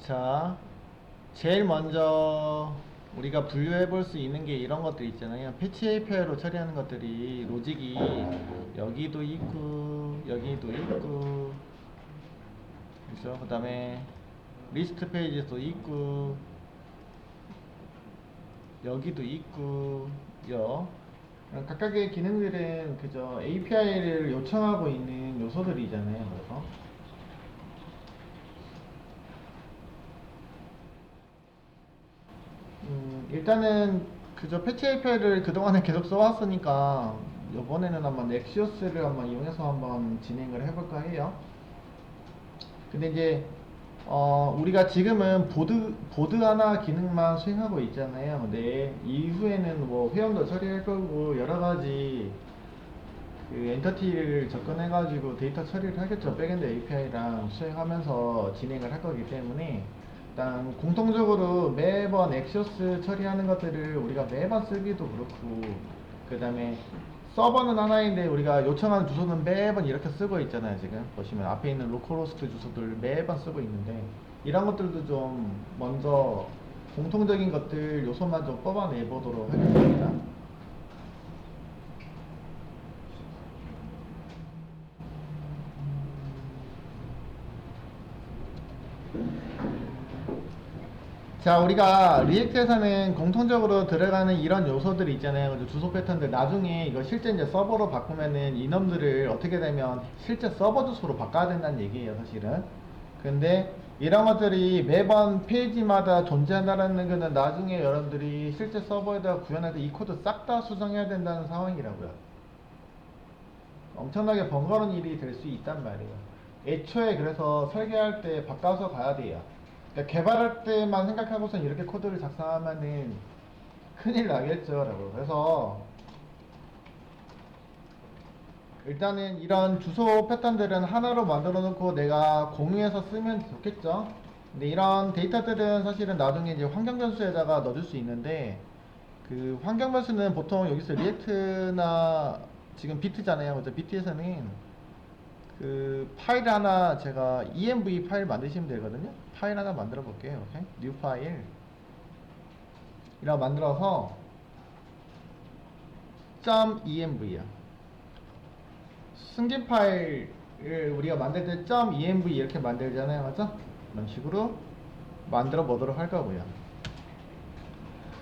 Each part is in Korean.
자, 제일 먼저 우리가 분류해 볼 수 있는 게 이런 것들 있잖아요. 패치 API로 처리하는 것들이 로직이 여기도 있고 여기도 있고, 그렇죠? 그 다음에 리스트 페이지도 있고 여기도 있고 각각의 기능들은 그저 API를 요청하고 있는 요소들이잖아요. 그래서 일단은 그저 패치 API를 그동안에 계속 써왔으니까 이번에는 한번 넥시오스를 한번 이용해서 한번 진행을 해볼까 해요. 근데 이제 우리가 지금은 보드 하나 기능만 수행하고 있잖아요. 근데 이후에는 뭐 회원도 처리할 거고 여러 가지 그 엔터티를 접근해가지고 데이터 처리를 하겠죠. 백엔드 API랑 수행하면서 진행을 할 거기 때문에 일단 공통적으로 매번 엑시오스 처리하는 것들을 우리가 매번 쓰기도 그렇고, 그 다음에 서버는 하나인데 우리가 요청하는 주소는 매번 이렇게 쓰고 있잖아요. 지금 보시면 앞에 있는 로컬호스트 주소들 매번 쓰고 있는데, 이런 것들도 좀 먼저 공통적인 것들 요소만 좀 뽑아내 보도록 하겠습니다. 자, 우리가 리액트에서는 공통적으로 들어가는 이런 요소들이 있잖아요. 그죠? 주소 패턴들 나중에 이거 실제 이제 서버로 바꾸면은 이놈들을 어떻게 되면 실제 서버 주소로 바꿔야 된다는 얘기예요, 사실은. 근데 이런 것들이 매번 페이지마다 존재한다는 거는 나중에 여러분들이 실제 서버에다 구현할 때 이 코드 싹 다 수정해야 된다는 상황이라고요. 엄청나게 번거로운 일이 될 수 있단 말이에요. 애초에 그래서 설계할 때 바꿔서 가야 돼요. 그러니까 개발할 때만 생각하고선 이렇게 코드를 작성하면은 큰일 나겠죠, 라고. 그래서 일단은 이런 주소 패턴들은 하나로 만들어 놓고 내가 공유해서 쓰면 좋겠죠. 근데 이런 데이터들은 사실은 나중에 이제 환경 변수에다가 넣어줄 수 있는데, 그 환경 변수는 보통 여기서 리액트나 지금 비트잖아요. 그죠? 비트에서는 그 파일 하나 제가 env 파일 만드시면 되거든요. 파일 하나 만들어 볼게요. 이렇게 new 파일 이라고 만들어서 .env야. 승진 파일을 우리가 만들 때 .env 이렇게 만들잖아요. 맞죠? 이런 식으로 만들어 보도록 할 거고요.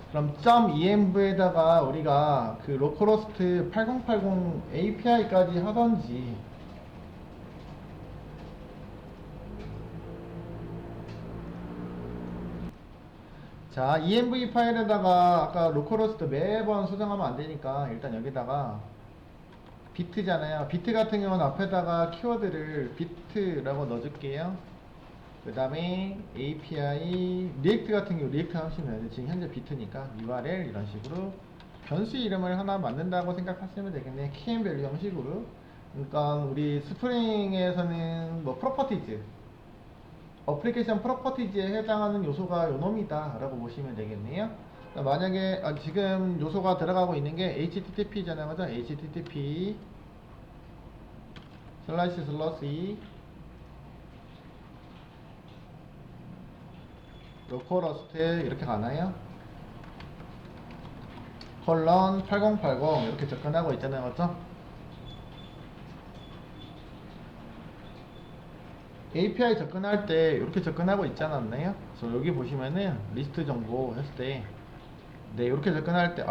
그럼 .env에다가 우리가 그 로컬호스트 8080 API까지 하던지, 자, env 파일에다가 아까 로컬호스트 매번 수정하면 안 되니까 일단 여기다가 비트잖아요. 비트 같은 경우는 앞에다가 키워드를 비트라고 넣어줄게요. 그 다음에 API 리액트 같은 경우 리액트 하시면 돼요. 지금 현재 비트니까 URL 이런 식으로 변수 이름을 하나 만든다고 생각하시면 되겠네. keyvalue 형식으로. 그러니까 우리 스프링에서는 뭐 프로퍼티즈, 어플리케이션 프로퍼티즈에 해당하는 요소가 요놈이다 라고 보시면 되겠네요. 만약에 지금 요소가 들어가고 있는 게 HTTP잖아요. 맞아? HTTP 슬러시 로컬호스트 이렇게 가나요? 콜런 8080 이렇게 접근하고 있잖아요. 맞죠? API 접근할 때 이렇게 접근하고 있지 않았나요? 그래서 여기 보시면은 리스트 정보 했을 때, 네, 이렇게 접근할 때,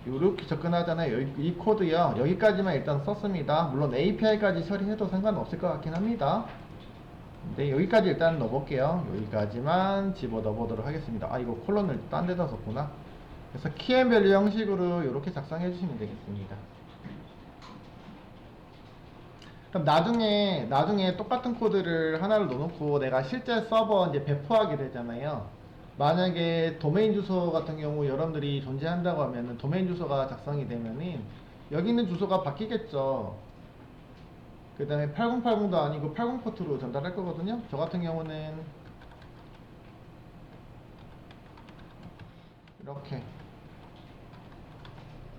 이렇게 접근하잖아요. 이 코드요. 여기까지만 일단 썼습니다. 물론 API까지 처리해도 상관없을 것 같긴 합니다. 네, 여기까지 일단 넣어볼게요. 여기까지만 집어 넣어보도록 하겠습니다. 이거 콜론을 딴 데다 썼구나. 그래서 키앤밸류 형식으로 이렇게 작성해 주시면 되겠습니다. 그럼 나중에 똑같은 코드를 하나를 넣어놓고 내가 실제 서버 이제 배포하게 되잖아요. 만약에 도메인 주소 같은 경우 여러분들이 존재한다고 하면은 도메인 주소가 작성이 되면은 여기 있는 주소가 바뀌겠죠. 그 다음에 8080도 아니고 80 포트로 전달할 거거든요. 저 같은 경우는 이렇게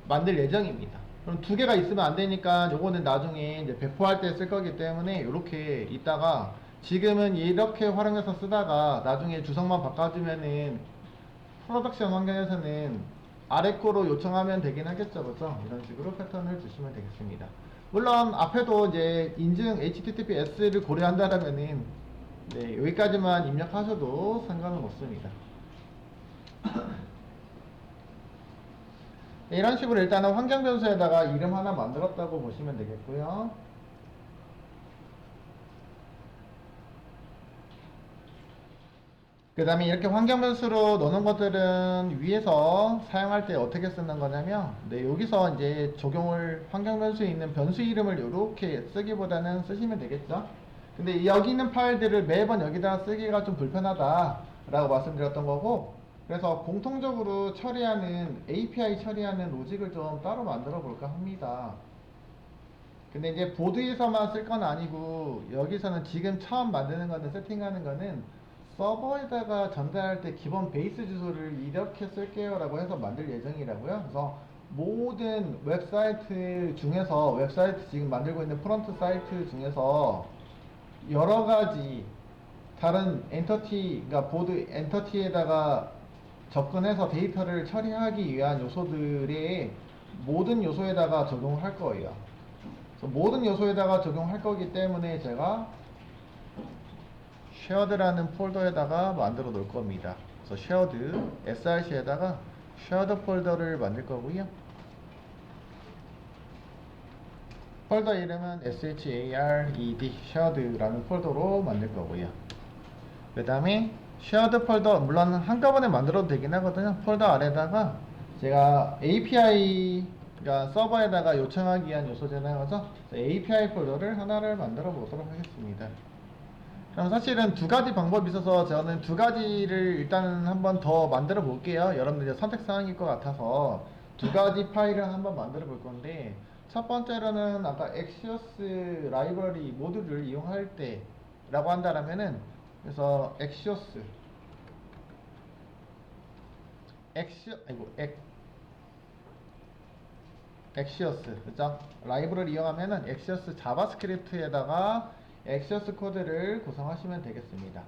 만들 예정입니다. 그럼 두 개가 있으면 안 되니까 요거는 나중에 이제 배포할 때 쓸 거기 때문에 이렇게 이따가 지금은 이렇게 활용해서 쓰다가 나중에 주석만 바꿔주면은 프로덕션 환경에서는 아래 거로 요청하면 되긴 하겠죠, 그죠? 이런 식으로 패턴을 주시면 되겠습니다. 물론 앞에도 이제 인증 HTTPS를 고려한다라면은 네, 여기까지만 입력하셔도 상관은 없습니다. 네, 이런 식으로 일단은 환경 변수에다가 이름 하나 만들었다고 보시면 되겠고요. 그 다음에 이렇게 환경 변수로 넣는 것들은 위에서 사용할 때 어떻게 쓰는 거냐면, 네, 여기서 이제 적용을 환경 변수에 있는 변수 이름을 이렇게 쓰기보다는 쓰시면 되겠죠. 근데 여기 있는 파일들을 매번 여기다 쓰기가 좀 불편하다 라고 말씀드렸던 거고, 그래서 공통적으로 처리하는 API 처리하는 로직을 좀 따로 만들어 볼까 합니다. 근데 이제 보드에서만 쓸 건 아니고, 여기서는 지금 처음 만드는 거는, 세팅하는 거는 서버에다가 전달할 때 기본 베이스 주소를 이렇게 쓸게요 라고 해서 만들 예정이라고요. 그래서 모든 웹사이트 중에서, 웹사이트 지금 만들고 있는 프론트 사이트 중에서 여러 가지 다른 엔터티, 그러니까 보드 엔터티에다가 접근해서 데이터를 처리하기 위한 요소들의 모든 요소에다가 적용을 할 거예요. 그래서 모든 요소에다가 적용할 거기 때문에 제가 shared라는 폴더에다가 만들어 놓을 겁니다. 그래서 shared, src에다가 shared 폴더를 만들 거고요. 폴더 이름은 shared, shared라는 폴더로 만들 거고요. 그 다음에 shared 폴더, 물론 한꺼번에 만들어도 되긴 하거든요. 폴더 아래다가 제가 API, 그러니까 서버에다가 요청하기 위한 요소잖아요, 그죠? API 폴더를 하나를 만들어 보도록 하겠습니다. 그럼 사실은 두 가지 방법이 있어서 저는 두 가지를 일단은 한번 더 만들어 볼게요. 여러분들 이제 선택사항일 것 같아서 두 가지 파일을 한번 만들어 볼 건데, 첫 번째로는 아까 Axios 라이브러리 모듈을 이용할 때 라고 한다라면은, 그래서 Axios 그죠? 라이브러리 이용하면은 Axios 자바스크립트에다가 Axios 코드를 구성하시면 되겠습니다.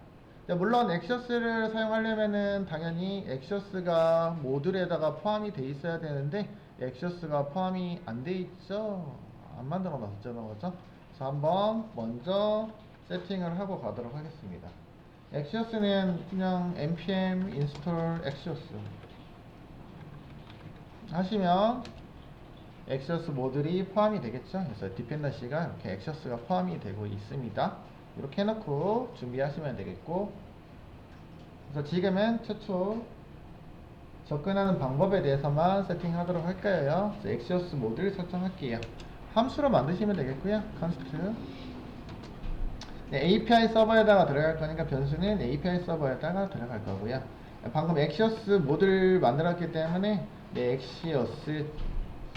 물론 Axios를 사용하려면은 당연히 Axios가 모듈에다가 포함이 돼 있어야 되는데 Axios가 포함이 안 돼 있죠? 안 만들어 놨잖아요, 그죠? 그래서 한번 먼저 세팅을 하고 가도록 하겠습니다. Axios는 그냥 npm install axios 하시면 엑시어스 모듈이 포함이 되겠죠. 그래서 디펜던시가 이렇게 엑시어스가 포함이 되고 있습니다. 이렇게 해놓고 준비하시면 되겠고, 그래서 지금은 최초 접근하는 방법에 대해서만 세팅하도록 할 거예요. 엑시어스 모듈 설정할게요. 함수로 만드시면 되겠고요. 컨스트 네, API 서버에다가 들어갈 거니까 변수는 API 서버에다가 들어갈 거고요. 방금 엑시어스 모듈 만들었기 때문에 네, 엑시어스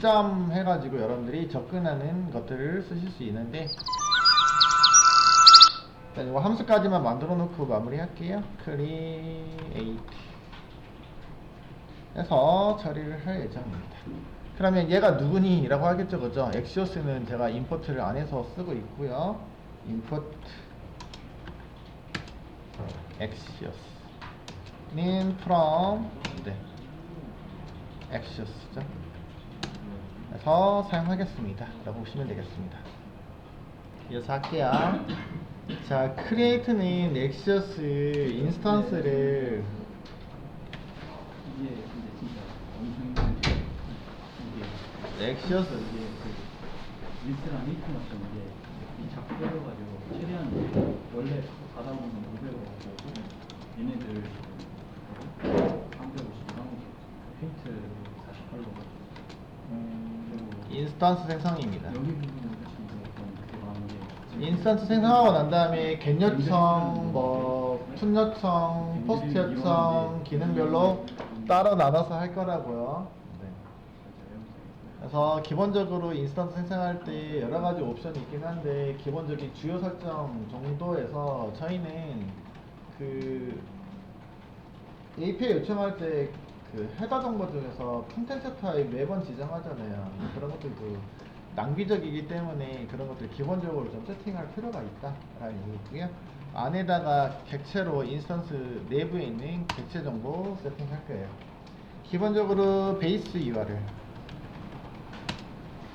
점 해가지고 여러분들이 접근하는 것들을 쓰실 수 있는데, 일단 이거 함수까지만 만들어 놓고 마무리 할게요. create 해서 처리를 할 예정입니다. 그러면 얘가 누구니? 라고 하겠죠, 그죠? 엑시오스는 제가 임포트를 안 해서 쓰고 있고요. import 엑시오스는 from 네, 엑시오스죠. 그래서 사용하겠습니다 라고 보시면 되겠습니다. 이어서 할게요. 자, create는 엑시어스 인스턴스를 이게 근데 진짜 엄청 힘든데 이게 엑시어스 이게 그 릴스랑 히트마처럼 이게 이 자꾸 빼려가지고 최대한 원래 가다 보면 500원 하고 얘네들 350 하고 페인트 48로 인스턴스 생성입니다. 여기 부분을 좀 그렇게 많은 게 인스턴스 생성하고 난 다음에 get 요청, 뭐 푼 요청, 포스트 요청 기능별로 따로 나눠서 할 거라고요. 네. 그래서 기본적으로 인스턴스 생성할 때 여러 가지 옵션이 있긴 한데, 기본적인 주요 설정 정도에서 저희는 그 API 요청할 때 그 헤더 정보 중에서 컨텐츠 타입 매번 지정하잖아요. 그런 것들도 낭비적이기 때문에 그런 것들 기본적으로 좀 세팅할 필요가 있다라는 얘기고요. 안에다가 객체로 인스턴스 내부에 있는 객체 정보 세팅할 거예요. 기본적으로 베이스 URL,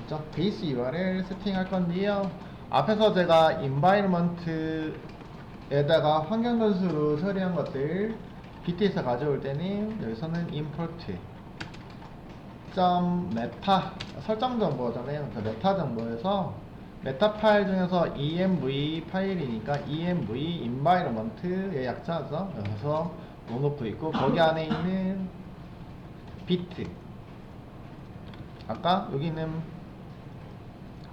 그죠? 베이스 URL 세팅할 건데요. 앞에서 제가 environment에다가 환경 변수로 처리한 것들 비트에서 가져올 때는 여기서는 import .meta 설정 정보잖아요. 그 메타 정보에서 메타 파일 중에서 env 파일이니까 env environment의 약자죠. 여기서 온오프 있고 거기 안에 있는 비트, 아까 여기 있는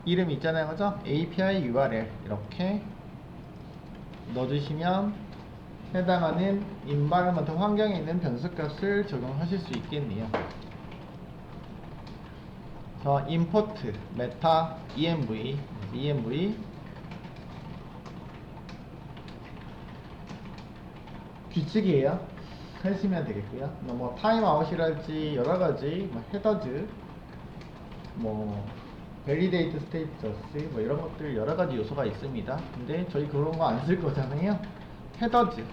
이름 있잖아요, 그죠? API URL 이렇게 넣어주시면 해당하는 environment 환경에 있는 변수값을 적용하실 수 있겠네요. import meta env 규칙이에요. 하시면 되겠고요. 뭐 타임아웃이랄지 여러가지 헤더즈, 뭐 validate status 뭐 이런 것들 여러가지 요소가 있습니다. 근데 저희 그런 거 안 쓸 거잖아요. 헤더즈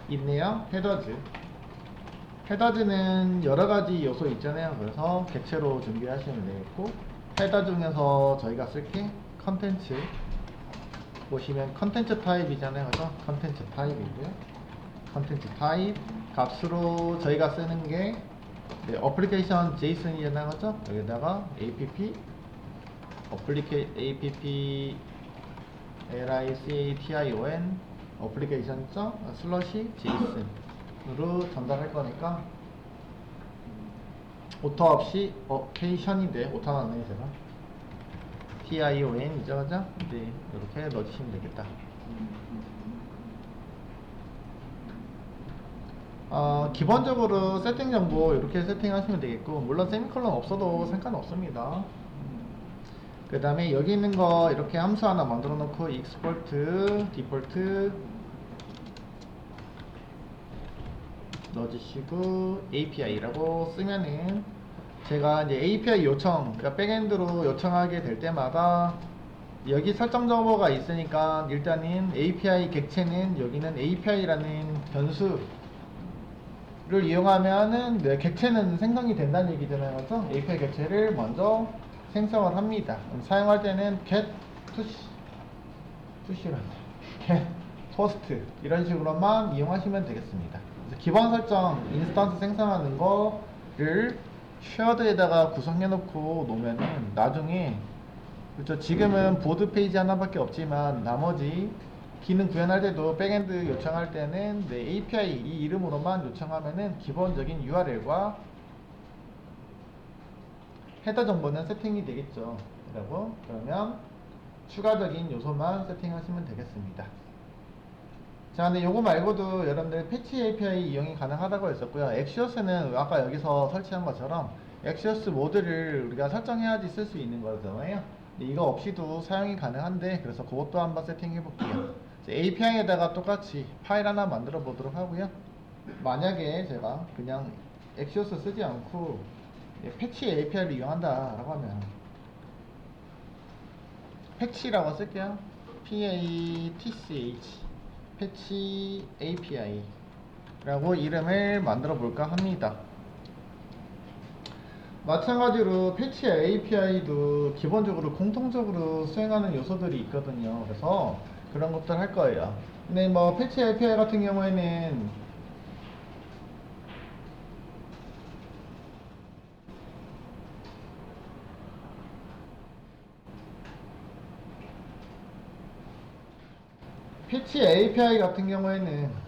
있네요. 헤더즈는 여러가지 요소 있잖아요. 그래서 객체로 준비하시면 되겠고, 헤더 중에서 저희가 쓸 게 컨텐츠, 보시면 컨텐츠 타입이잖아요. 그죠? 컨텐츠 타입이고요. 컨텐츠 타입 값으로 저희가 쓰는 게 어플리케이션 JSON이잖아요. 그죠? 여기다가 app lication 어플리케이션 슬러시 JSON으로 전달할 거니까 오터 없이 케이션인데 오타 나네요 제가 tion이죠, 그죠? 네, 이렇게 넣어주시면 되겠다. 기본적으로 세팅 정보 이렇게 세팅하시면 되겠고, 물론 세미콜론 없어도 상관없습니다. 그 다음에 여기 있는 거 이렇게 함수 하나 만들어 놓고 export default 넣어주시고 API라고 쓰면은 제가 이제 API 요청, 그러니까 백엔드로 요청하게 될 때마다 여기 설정 정보가 있으니까 일단은 API 객체는 여기는 API라는 변수를 이용하면은 객체는 생성이 된다는 얘기잖아요. 그래서 API 객체를 먼저 생성을 합니다. 사용할 때는 get get first 이런 식으로만 이용하시면 되겠습니다. 기본 설정 인스턴스 생성하는 거를 쉐어드에다가 구성해 놓고 놓으면은 나중에, 그렇죠, 지금은 보드 페이지 하나밖에 없지만 나머지 기능 구현할 때도 백엔드 요청할 때는 API 이 이름으로만 요청하면은 기본적인 URL과 헤더 정보는 세팅이 되겠죠. 그러면 추가적인 요소만 세팅하시면 되겠습니다. 자, 근데 요거 말고도 여러분들 패치 API 이용이 가능하다고 했었고요. 엑시오스는 아까 여기서 설치한 것처럼 엑시오스 모드를 우리가 설정해야지 쓸 수 있는 거잖아요. 근데 이거 없이도 사용이 가능한데, 그래서 그것도 한번 세팅해 볼게요. API에다가 똑같이 파일 하나 만들어 보도록 하고요. 만약에 제가 그냥 엑시오스 쓰지 않고 패치 API를 이용한다 라고 하면 패치라고 쓸게요. PATCH 패치 API 라고 이름을 만들어 볼까 합니다. 마찬가지로 패치 API도 기본적으로 공통적으로 수행하는 요소들이 있거든요. 그래서 그런 것들 할 거예요. 근데 뭐 패치 API 같은 경우에는 패치 API 같은 경우에는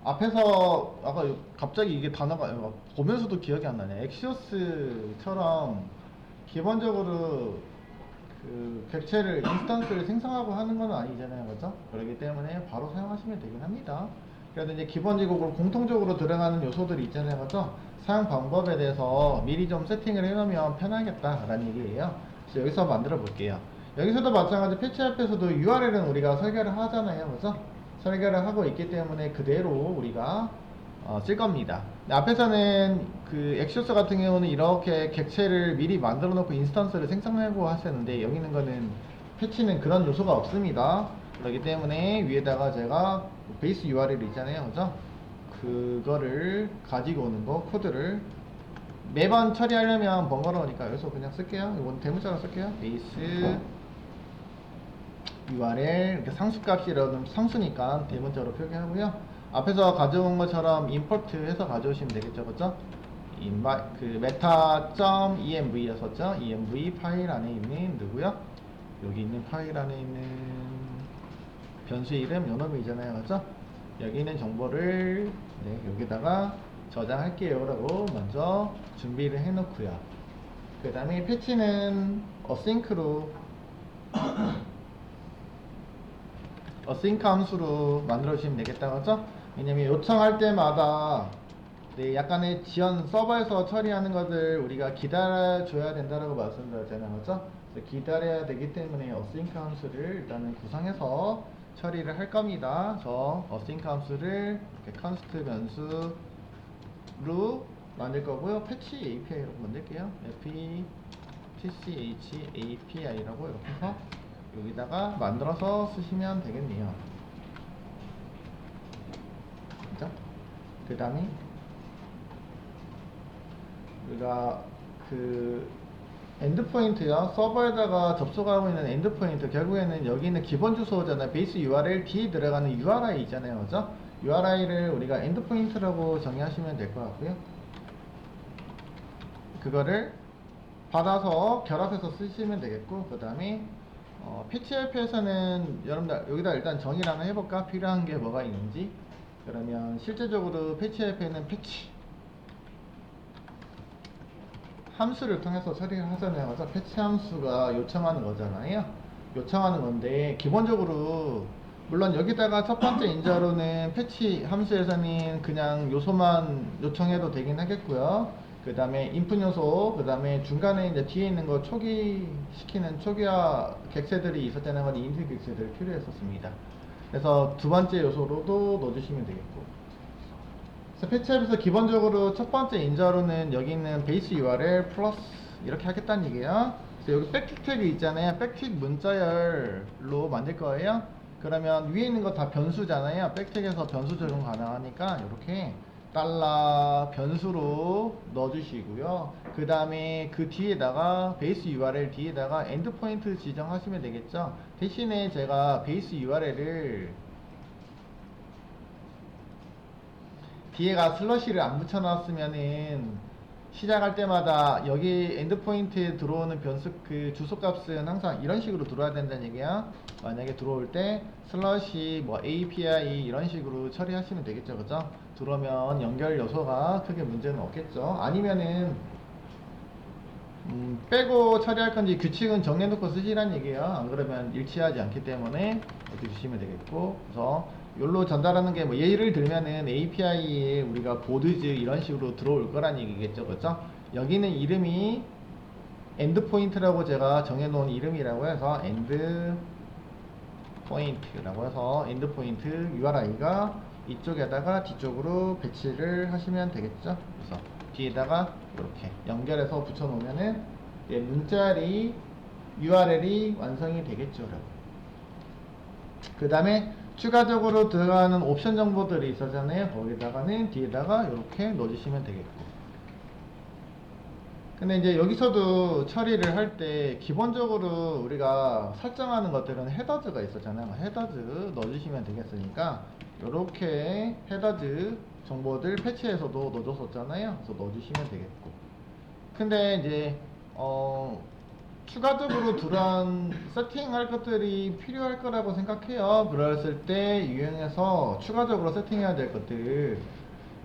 앞에서 아까 갑자기 이게 단어가 보면서도 기억이 안 나네. 엑시오스처럼 기본적으로 그 객체를 인스턴스를 생성하고 하는 건 아니잖아요, 그죠? 그렇기 때문에 바로 사용하시면 되긴 합니다. 그래도 이제 기본적으로 공통적으로 들어가는 요소들이 있잖아요, 그죠? 사용 방법에 대해서 미리 좀 세팅을 해놓으면 편하겠다라는 얘기예요. 그래서 여기서 만들어 볼게요. 여기서도 마찬가지 패치 앞에서도 URL은 우리가 설계를 하잖아요, 그죠? 설계를 하고 있기 때문에 그대로 우리가 쓸 겁니다. 근데 앞에서는 그 엑시오스 같은 경우는 이렇게 객체를 미리 만들어 놓고 인스턴스를 생성하고 하셨는데 여기 있는 거는 패치는 그런 요소가 없습니다. 그렇기 때문에 위에다가 제가 베이스 URL 있잖아요, 그죠? 그거를 가지고 오는 거 코드를 매번 처리하려면 번거로우니까 여기서 그냥 쓸게요. 이건 대문자로 쓸게요. 베이스 URL 이렇게 상수값이라는 상수니까 대문자로 표기하고요. 앞에서 가져온 것처럼 임포트 해서 가져오시면 되겠죠, 그죠? 그 meta.env였었죠. env 파일 안에 있는 누구요? 여기 있는 파일 안에 있는 변수 이름 요놈이잖아요, 그죠? 여기 있는 정보를 여기다가 저장할게요 라고 먼저 준비를 해 놓고요. 그 다음에 패치는 어싱크로 어싱크 함수로 만들어 주시면 되겠다, 그죠? 왜냐면 요청할 때마다 약간의 지연 서버에서 처리하는 것을 우리가 기다려줘야 된다라고 말씀드렸잖아요, 그죠? 그래서 기다려야 되기 때문에 어싱크 함수를 일단은 구성해서 처리를 할 겁니다. 저 어싱크 함수를 이렇게 컨스트 변수로 만들 거고요. 패치 API라고 만들게요. PCH API라고 이렇게 해서 여기다가 만들어서 쓰시면 되겠네요. 그죠? 그 다음에 우리가 그 엔드포인트요, 서버에다가 접속하고 있는 엔드포인트, 결국에는 여기 있는 기본 주소잖아요. 베이스 URL 뒤에 들어가는 URI 있잖아요, 그죠? URI를 우리가 엔드포인트라고 정의하시면 될 것 같고요. 그거를 받아서 결합해서 쓰시면 되겠고, 그 다음에 패치hel프에서는 여러분들 여기다 일단 정의를 하나 해볼까? 필요한 게 뭐가 있는지. 그러면 실제적으로 패치hel프에는 패치 함수를 통해서 처리를 하잖아요. 그래서 패치 함수가 요청하는 거잖아요. 요청하는 건데 기본적으로 물론 여기다가 첫 번째 인자로는 패치 함수에서는 그냥 요소만 요청해도 되긴 하겠고요. 그 다음에 인풋 요소, 그 다음에 중간에 이제 뒤에 있는 거 초기시키는 초기화 객체들이 있었잖아요. 인트 객체들이 필요했었습니다. 그래서 두 번째 요소로도 넣어주시면 되겠고. 패치앱에서 기본적으로 첫 번째 인자로는 여기 있는 베이스 URL 플러스 이렇게 하겠다는 얘기예요. 그래서 여기 백틱 태그 있잖아요. 백틱 문자열로 만들 거예요. 그러면 위에 있는 거 다 변수잖아요. 백틱에서 변수 적용 가능하니까 이렇게 달러 변수로 넣어주시고요. 그 다음에 그 뒤에다가 베이스 URL 뒤에다가 엔드포인트 지정하시면 되겠죠. 대신에 제가 베이스 URL을 뒤에가 슬러시를 안 붙여놨으면은 시작할 때마다 여기 엔드포인트에 들어오는 변수 그 주소값은 항상 이런 식으로 들어와야 된다는 얘기야. 만약에 들어올 때 슬러시 뭐 API 이런 식으로 처리하시면 되겠죠, 그죠? 들어오면 연결 요소가 크게 문제는 없겠죠. 아니면은 빼고 처리할 건지 규칙은 정해놓고 쓰시란 얘기예요. 안 그러면 일치하지 않기 때문에 이렇게 주시면 되겠고, 그래서 요로 전달하는 게 뭐 예를 들면은 API에 우리가 보드즈 이런 식으로 들어올 거란 얘기겠죠, 그렇죠? 여기는 이름이 엔드포인트라고 제가 정해놓은 이름이라고 해서 엔드포인트라고 해서 엔드포인트 URI가 이쪽에다가 뒤쪽으로 배치를 하시면 되겠죠. 그래서 뒤에다가 이렇게 연결해서 붙여놓으면은 문자리 URL이 완성이 되겠죠. 그 다음에 추가적으로 들어가는 옵션 정보들이 있었잖아요. 거기다가는 뒤에다가 이렇게 넣어주시면 되겠고. 근데 이제 여기서도 처리를 할 때 기본적으로 우리가 설정하는 것들은 헤더즈가 있었잖아요. 헤더즈 넣어주시면 되겠으니까 이렇게 헤더즈 정보들 패치에서도 넣어줬었잖아요. 그래서 넣어주시면 되겠고. 근데 이제 추가적으로 그런 세팅할 것들이 필요할 거라고 생각해요. 그랬을 때 유형에서 추가적으로 세팅해야 될 것들,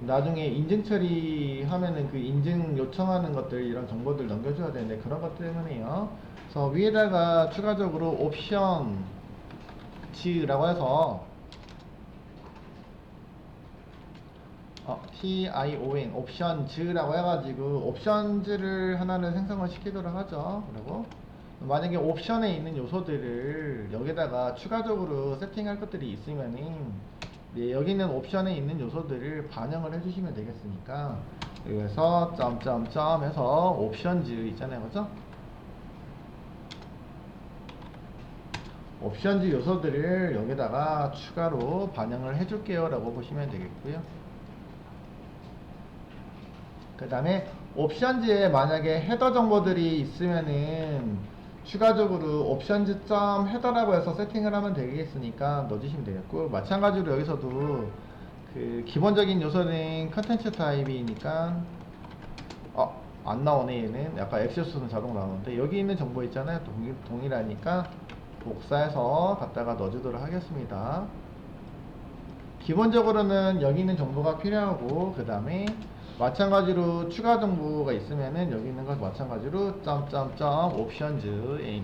나중에 인증 처리하면은 그 인증 요청하는 것들 이런 정보들 넘겨줘야 되는데 그런 것 때문에요. 그래서 위에다가 추가적으로 옵션 즈라고 해서 TION 옵션즈라고 해가지고 옵션즈를 하나를 생성을 시키도록 하죠. 그리고 만약에 옵션에 있는 요소들을 여기다가 추가적으로 세팅할 것들이 있으면은 네, 여기 있는 옵션에 있는 요소들을 반영을 해주시면 되겠으니까 여기서 점점점 해서 옵션즈 있잖아요, 그죠? 옵션즈 요소들을 여기다가 추가로 반영을 해줄게요 라고 보시면 되겠고요. 그 다음에 옵션즈에 만약에 헤더 정보들이 있으면은 추가적으로 옵션즈 점 헤더라고 해서 세팅을 하면 되겠으니까 넣어주시면 되겠고, 마찬가지로 여기서도 그 기본적인 요소는 컨텐츠 타입이니까 안 나오네. 얘는 약간 엑시오스는 자동 나오는데 여기 있는 정보 있잖아요, 동일하니까 복사해서 갖다가 넣어주도록 하겠습니다. 기본적으로는 여기 있는 정보가 필요하고, 그 다음에 마찬가지로 추가 정보가 있으면은 여기 있는 것 마찬가지로 점점점 옵션즈에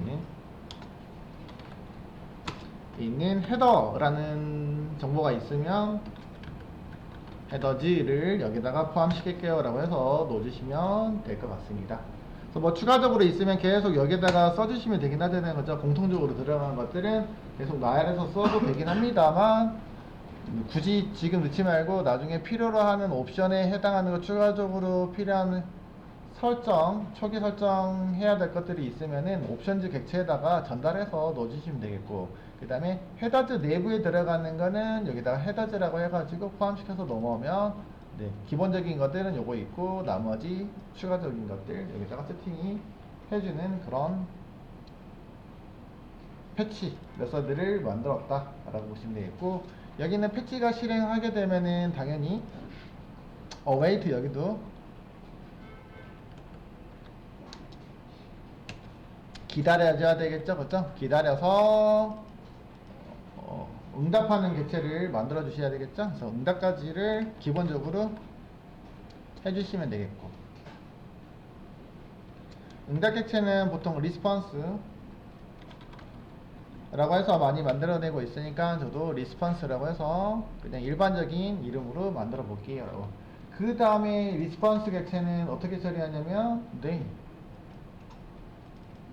있는 헤더라는 정보가 있으면 헤더지를 여기다가 포함시킬게요 라고 해서 넣어주시면 될 것 같습니다. 그래서 뭐 추가적으로 있으면 계속 여기다가 써주시면 되긴 하잖아요, 그죠? 공통적으로 들어가는 것들은 계속 나열해서 써도 되긴 합니다만, 굳이 지금 넣지 말고 나중에 필요로 하는 옵션에 해당하는 거 추가적으로 필요한 설정, 초기 설정해야 될 것들이 있으면은 옵션즈 객체에다가 전달해서 넣어주시면 되겠고, 그 다음에 헤더즈 내부에 들어가는 거는 여기다가 헤더즈라고 해가지고 포함시켜서 넘어오면, 네, 기본적인 것들은 요거 있고 나머지 추가적인 것들 여기다가 세팅이 해주는 그런 패치 메서드를 만들었다 라고 보시면 되겠고, 여기는 패치가 실행하게 되면은 당연히 await 여기도 기다려줘야 되겠죠, 그죠? 기다려서 응답하는 객체를 만들어 주셔야 되겠죠. 그래서 응답까지를 기본적으로 해주시면 되겠고, 응답 객체는 보통 리스폰스 라고 해서 많이 만들어내고 있으니까 저도 리스폰스라고 해서 그냥 일반적인 이름으로 만들어 볼게요. 그 다음에 리스폰스 객체는 어떻게 처리하냐면, 네,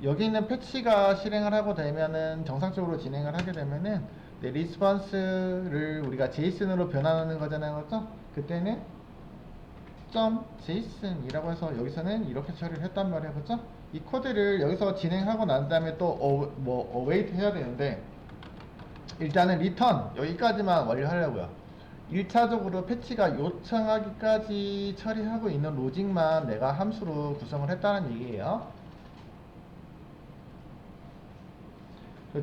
여기 있는 패치가 실행을 하고 되면은 정상적으로 진행을 하게 되면은, 네, 리스폰스를 우리가 제이슨으로 변환하는 거잖아요, 그렇죠? 그때는 .json 이라고 해서 여기서는 이렇게 처리를 했단 말이에요, 그렇죠? 이 코드를 여기서 진행하고 난 다음에 또 await 해야 되는데, 일단은 return 여기까지만 완료하려고요. 1차적으로 패치가 요청하기까지 처리하고 있는 로직만 내가 함수로 구성을 했다는 얘기예요.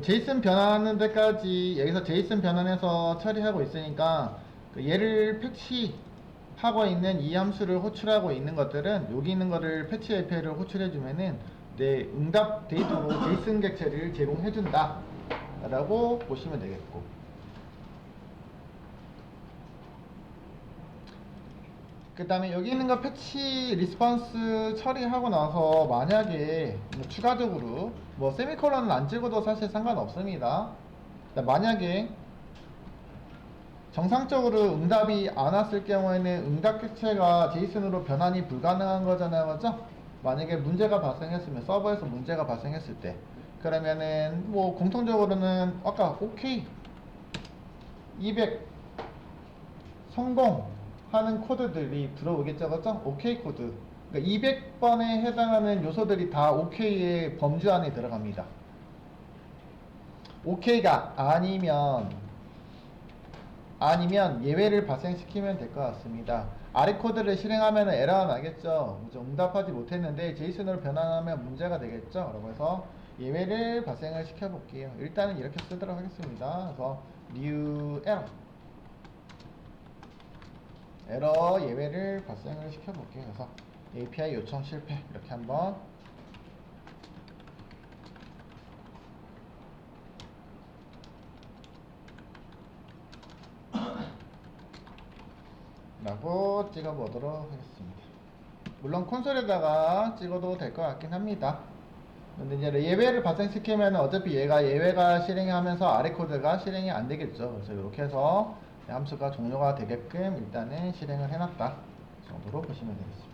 제이슨 변환하는 데까지 여기서 제이슨 변환해서 처리하고 있으니까, 얘를 패치하고 있는 이 함수를 호출하고 있는 것들은 여기 있는 거를 패치 API를 호출해 주면은 내 응답 데이터로 제이슨 객체를 제공해 준다 라고 보시면 되겠고, 그 다음에 여기 있는 거 패치 리스폰스 처리하고 나서 만약에 뭐 추가적으로 뭐 세미콜론을 안 찍어도 사실 상관없습니다. 만약에 정상적으로 응답이 안 왔을 경우에는 응답 객체가 제이슨으로 변환이 불가능한 거잖아요, 맞죠? 만약에 문제가 발생했으면, 서버에서 문제가 발생했을 때, 그러면은 뭐 공통적으로는 아까 OK 200 성공하는 코드들이 들어오겠죠, 그렇죠? OK 코드. 그러니까 200번에 해당하는 요소들이 다 OK의 범주 안에 들어갑니다. OK가 아니면 예외를 발생시키면 될 것 같습니다. 아래 코드를 실행하면 에러가 나겠죠. 응답하지 못했는데 제이슨으로 변환하면 문제가 되겠죠. 라고 해서 예외를 발생을 시켜 볼게요. 일단은 이렇게 쓰도록 하겠습니다. 그래서 new 에러 예외를 발생을 시켜 볼게요. 그래서 API 요청 실패 이렇게 한번 라고 찍어 보도록 하겠습니다. 물론 콘솔에다가 찍어도 될 것 같긴 합니다. 근데 이제 예외를 발생시키면 어차피 예외가 실행하면서 아래 코드가 실행이 안 되겠죠. 그래서 이렇게 해서 함수가 종료가 되게끔 일단은 실행을 해놨다 정도로 보시면 되겠습니다.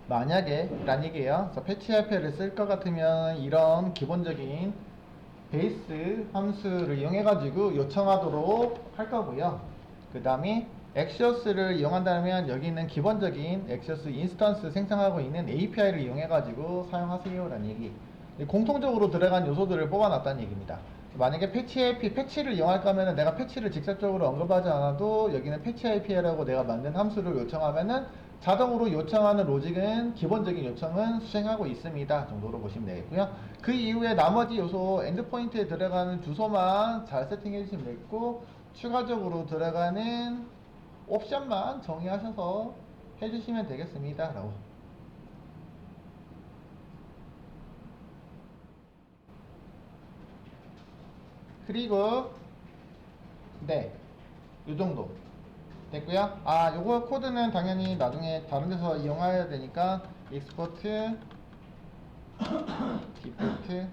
만약에 란 얘기예요. 그래서 패치 RP를 쓸 것 같으면 이런 기본적인 베이스 함수를 이용해 가지고 요청하도록 할 거고요. 그 다음에 엑시오스를 이용한다면 여기 있는 기본적인 엑시오스 인스턴스 생성하고 있는 API를 이용해 가지고 사용하세요 라는 얘기. 공통적으로 들어간 요소들을 뽑아놨다는 얘기입니다. 만약에 패치 IP, 패치를 이용할 거면은 내가 패치를 직접적으로 언급하지 않아도 여기는 패치 API라고 내가 만든 함수를 요청하면은 자동으로 요청하는 로직은 기본적인 요청은 수행하고 있습니다 정도로 보시면 되겠고요. 그 이후에 나머지 요소 엔드포인트에 들어가는 주소만 잘 세팅해 주시면 되겠고, 추가적으로 들어가는 옵션만 정의하셔서 해주시면 되겠습니다 라고. 그리고 네, 요 정도 됐고요. 아, 요거 코드는 당연히 나중에 다른 데서 이용해야 되니까 익스포트 디폴트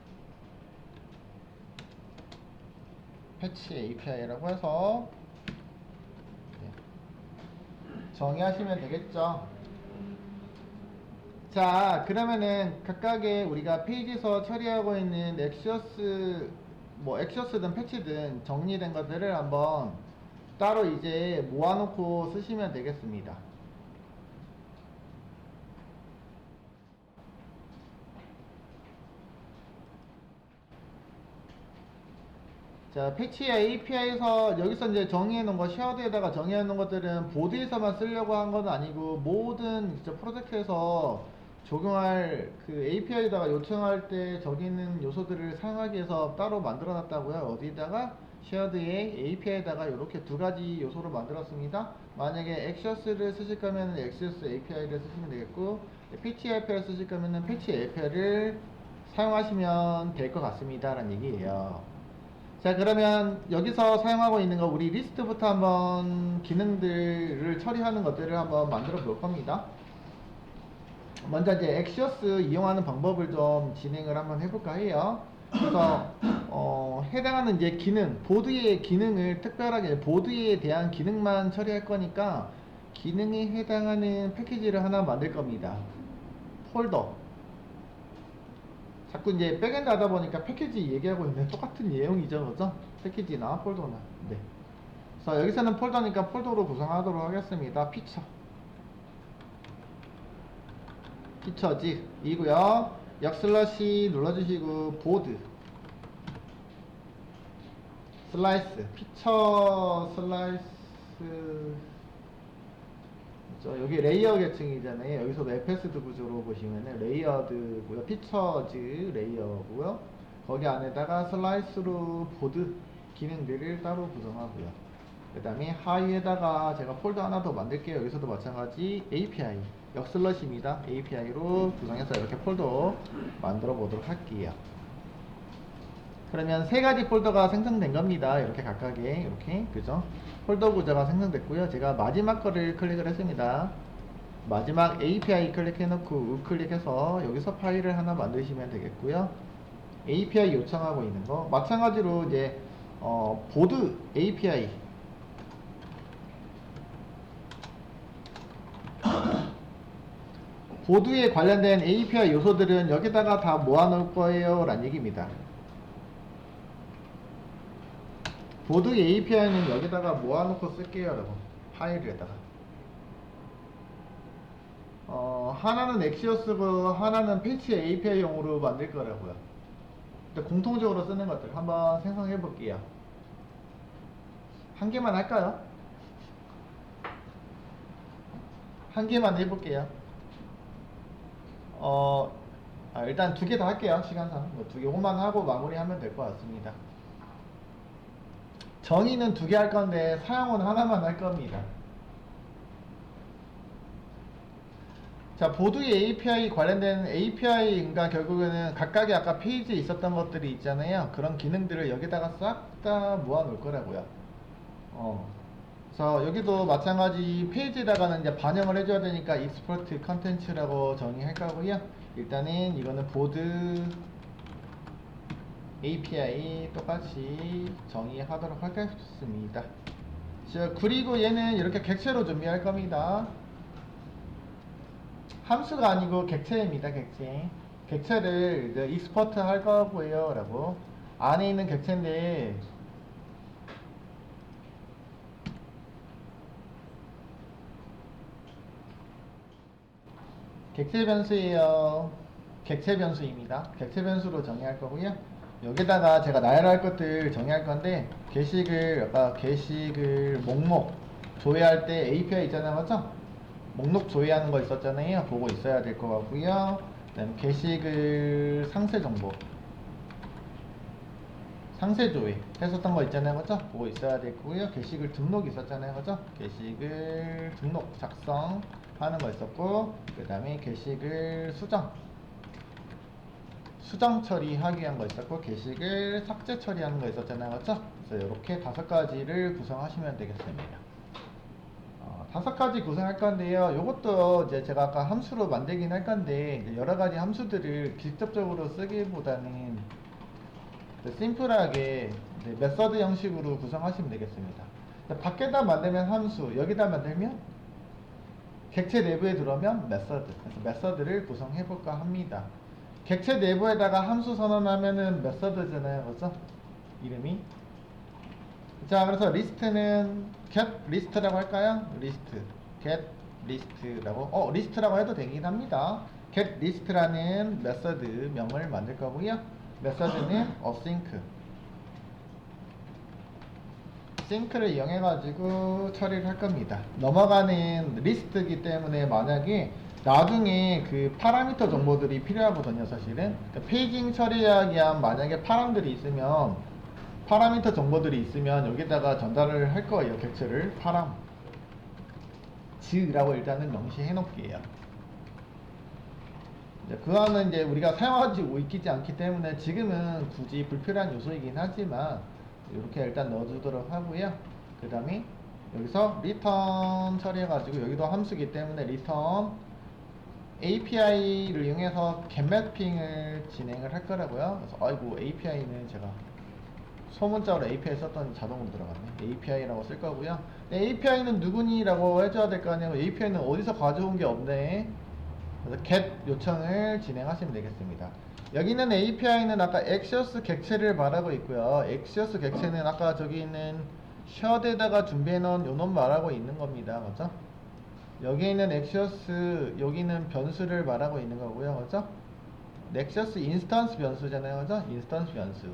패치 API라고 해서 정의하시면 되겠죠. 자, 그러면은 각각의 우리가 페이지에서 처리하고 있는 엑시어스, 뭐 엑시어스든 패치든 정리된 것들을 한번 따로 이제 모아놓고 쓰시면 되겠습니다. 자, 패치 API에서 여기서 이제 정의해 놓은 거, 쉐어드에다가 정의해 놓은 것들은 보드에서만 쓰려고 한 건 아니고 모든 진짜 프로젝트에서 적용할 그 API에다가 요청할 때 저기 있는 요소들을 사용하기 위해서 따로 만들어 놨다고요. 어디다가 쉐어드의 API에다가 이렇게 두 가지 요소를 만들었습니다. 만약에 엑시어스를 쓰실 거면 엑시어스 API를 쓰시면 되겠고, 패치 API를 쓰실 거면 패치 API를 사용하시면 될 것 같습니다 라는 얘기예요. 자, 그러면 여기서 사용하고 있는 거 우리 리스트부터 한번 기능들을 처리하는 것들을 한번 만들어 볼 겁니다. 먼저 이제 엑시어스 이용하는 방법을 좀 진행을 한번 해볼까 해요. 그래서 해당하는 이제 기능, 보드의 기능을 특별하게 보드에 대한 기능만 처리할 거니까 기능에 해당하는 패키지를 하나 만들 겁니다. 폴더. 자꾸 이제 백엔드 하다 보니까 패키지 얘기하고 있는데 똑같은 내용이죠, 그죠? 패키지나 폴더나. 네. 그래서 여기서는 폴더니까 폴더로 구성하도록 하겠습니다. 피처지 이고요. 역슬러시 눌러주시고 보드 슬라이스 피처 슬라이스 여기 레이어 계층이잖아요. 여기서도 FSD 구조로 보시면은 레이어드고요. 피처즈 레이어고요. 거기 안에다가 슬라이스로 보드 기능들을 따로 구성하고요. 그 다음에 하위에다가 제가 폴더 하나 더 만들게요. 여기서도 마찬가지 API 역슬러시입니다. API로 구성해서 이렇게 폴더 만들어 보도록 할게요. 그러면 세 가지 폴더가 생성된 겁니다. 이렇게 각각의 이렇게 그죠? 폴더 구조가 생성됐고요. 제가 마지막 거를 클릭을 했습니다. 마지막 API 클릭해 놓고 우클릭해서 여기서 파일을 하나 만드시면 되겠고요. API 요청하고 있는 거 마찬가지로 이제 보드 API 보드에 관련된 API 요소들은 여기다가 다 모아놓을 거예요 라는 얘기입니다. 보드 API는 여기다가 모아놓고 쓸게요 여러분. 파일에다가 하나는 엑시어스고 하나는 패치 API용으로 만들 거라고요. 근데 공통적으로 쓰는 것들 한번 생성해 볼게요. 한 개만 할까요? 한 개만 해볼게요. 일단 두 개 다 할게요. 시간상 두 개만 하고 마무리하면 될 것 같습니다. 정의는 두 개 할 건데 사용은 하나만 할 겁니다. 자, 보드의 API 관련된 API인가 결국에는 각각의 아까 페이지에 있었던 것들이 있잖아요. 그런 기능들을 여기다가 싹 다 모아 놓을 거라고요. 그래서 여기도 마찬가지 페이지에다가는 이제 반영을 해줘야 되니까 export content라고 정의할 거고요. 일단은 이거는 보드 API 똑같이 정의하도록 하겠습니다. 자, 그리고 얘는 이렇게 객체로 준비할 겁니다. 함수가 아니고 객체입니다. 객체를 이제 export 할 거고요 라고. 안에 있는 객체인데 객체 변수예요. 객체 변수입니다. 객체 변수로 정의할 거고요. 여기다가 제가 나열할 것들 정의할 건데 아까 게시글 목록 조회할 때 API 있잖아요, 맞죠? 목록 조회하는 거 있었잖아요. 보고 있어야 될 것 같고요. 그다음 게시글 상세 정보, 상세 조회 했었던 거 있잖아요, 그죠? 보고 있어야 되고요. 게시글 등록 있었잖아요, 그죠? 게시글 등록 작성 하는 거 있었고, 그 다음에 게시글 수정 처리하기 위한 거 있었고, 게시글 삭제 처리하는 거 있었잖아요, 그죠? 그래서 이렇게 5가지를 구성하시면 되겠습니다. 5가지 구성할 건데요. 이것도 이제 제가 아까 함수로 만들긴 할 건데, 이제 여러 가지 함수들을 직접적으로 쓰기보다는 심플하게 이제 메서드 형식으로 구성하시면 되겠습니다. 밖에다 만들면 함수, 여기다 만들면 객체 내부에 들어오면 메서드. 그래서 메서드를 구성해 볼까 합니다. 객체 내부에다가 함수 선언하면은 메서드잖아요, 그렇죠? 이름이. 자, 그래서 리스트는 get list라고 할까요? 리스트, get list라고, 리스트라고 해도 되긴 합니다. get list라는 메서드 명을 만들 거고요. 메서드는 async, sync를 이용해 가지고 처리를 할 겁니다. 넘어가는 리스트이기 때문에 만약에 나중에 그 파라미터 정보들이 필요하거든요, 사실은. 그러니까 페이징 처리하기 위한 만약에 파람들이 있으면, 파라미터 정보들이 있으면 여기다가 전달을 할 거예요. 객체를 파람 즈라고 일단은 명시해 놓을게요. 그거는 이제 우리가 사용하지 있지 않기 때문에 지금은 굳이 불필요한 요소이긴 하지만 이렇게 일단 넣어주도록 하고요. 그 다음에 여기서 return 처리해가지고 여기도 함수기 때문에 return API를 이용해서 getMapping을 진행을 할 거라고요. 그래서 아이고 API는 제가 소문자로 API 썼더니 자동으로 들어갔네. API라고 쓸 거고요. API는 누구니? 라고 해줘야 될 거 아니에요. API는 어디서 가져온 게 없네. 그래서 get 요청을 진행하시면 되겠습니다. 여기는 API는 아까 Axios 객체를 말하고 있고요. Axios 객체는 아까 저기 있는 shared에다가 준비해 놓은 요놈 말하고 있는 겁니다. 그렇죠? 여기 있는 Axios, 여기는 변수를 말하고 있는 거고요. 그렇죠? Axios 인스턴스 변수잖아요. 그렇죠? 인스턴스 변수.